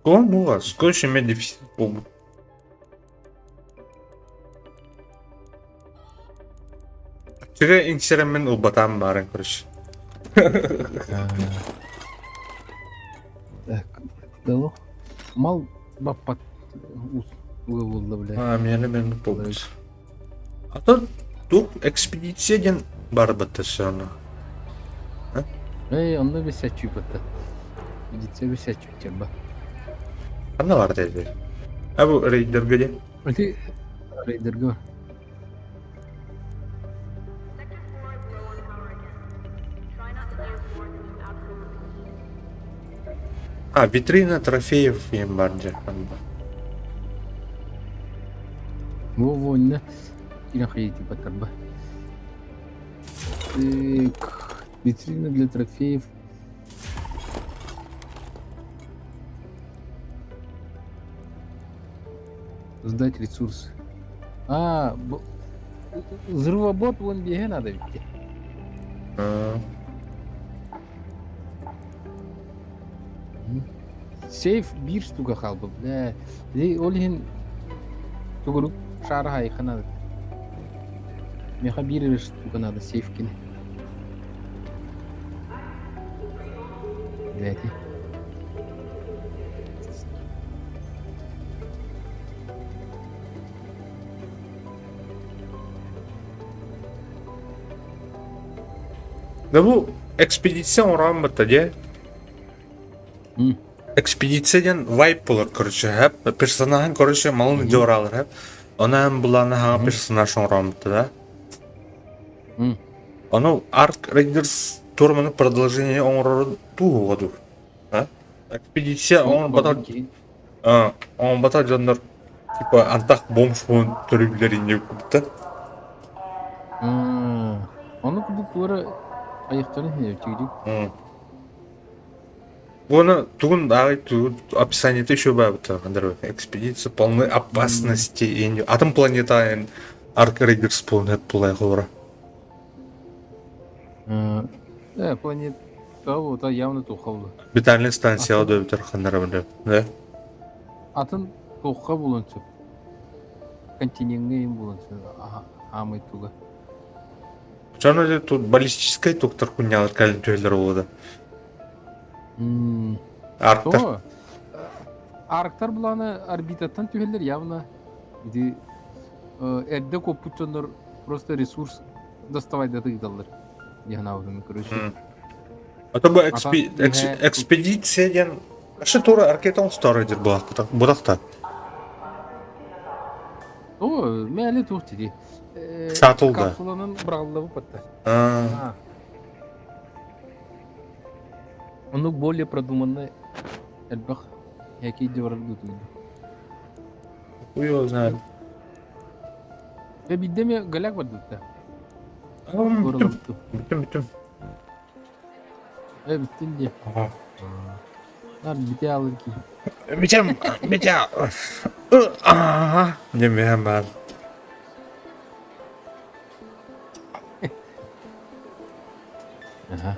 A: Кому у вас? Скотч имеет дефицит побыт. Чего инсеремен убатам барен, короче.
B: Так. Дало. Мал баппат булду бля.
A: А, мен побыт. А то тут экспедиция бар батасона.
B: Onda bir seçiyor batta. Gitse bir seçiyor çabba.
A: Ana var dedi. Ha bu Raider gece.
B: Öyle Raider gör.
A: А, витрина трофеев им барджа.
B: Во ne? Yine hayati batarba. Витрина для трофеев. Сдать ресурсы. Взрывобот вон беге надо ведь. Сейф bir штука kaldı. Olhin tuğruk şarı hayka надо. Meha bir штука надо сейф kine. Блядь.
A: Да bu ekspedisyon oran mı diye? экспедициядан вайп болар, короче, хеп. Персонажын, короче, малын жор алыр, хеп. Онан буланы хаға персонаж оңрамытты, да? Оно Ark Raiders турманы продолжение оңрары туғы ғаду. Экспедиция оң бата жандар типа антақ бомж болын төрігілер инде көпті.
B: Оны күдік бұлары аяқтарын не өтегілік.
A: Оны тугун ағай тугун описаниеті еще бәбіті қандар экспедиция полны опасности инде. Атом планета Ark Raiders полны бұлай қылыра.
B: Планета ота явно тоққалды.
A: Битальный станция алды өтір қандар бінде. Да?
B: Атын тоққа болыншы. Континентге ем болыншы. Амай туға.
A: Жаңа де тут баллистическая тоқтар күнялар кәлін төйлер олады. Арктар.
B: Арктар бұланы орбитаттан түйелер явно. Әрді көп путчандар просто ресурс доставайды дағдалар. Яғна ауырын көріші.
A: Это бы экспедиция, что тура аркетон сторидер будақта.
B: Мәлі тоқты де.
A: Шатылды.
B: Капсуланың бірағылығы патта. Оны более продуманный әлбақ яки дёрар дутуйду.
A: Хуй знает.
B: Бидеме галяк бар дутта.
A: Бітім.
B: Биттин де. Бите алыр ки.
A: Бітім. Демейім бәр.
B: Ага.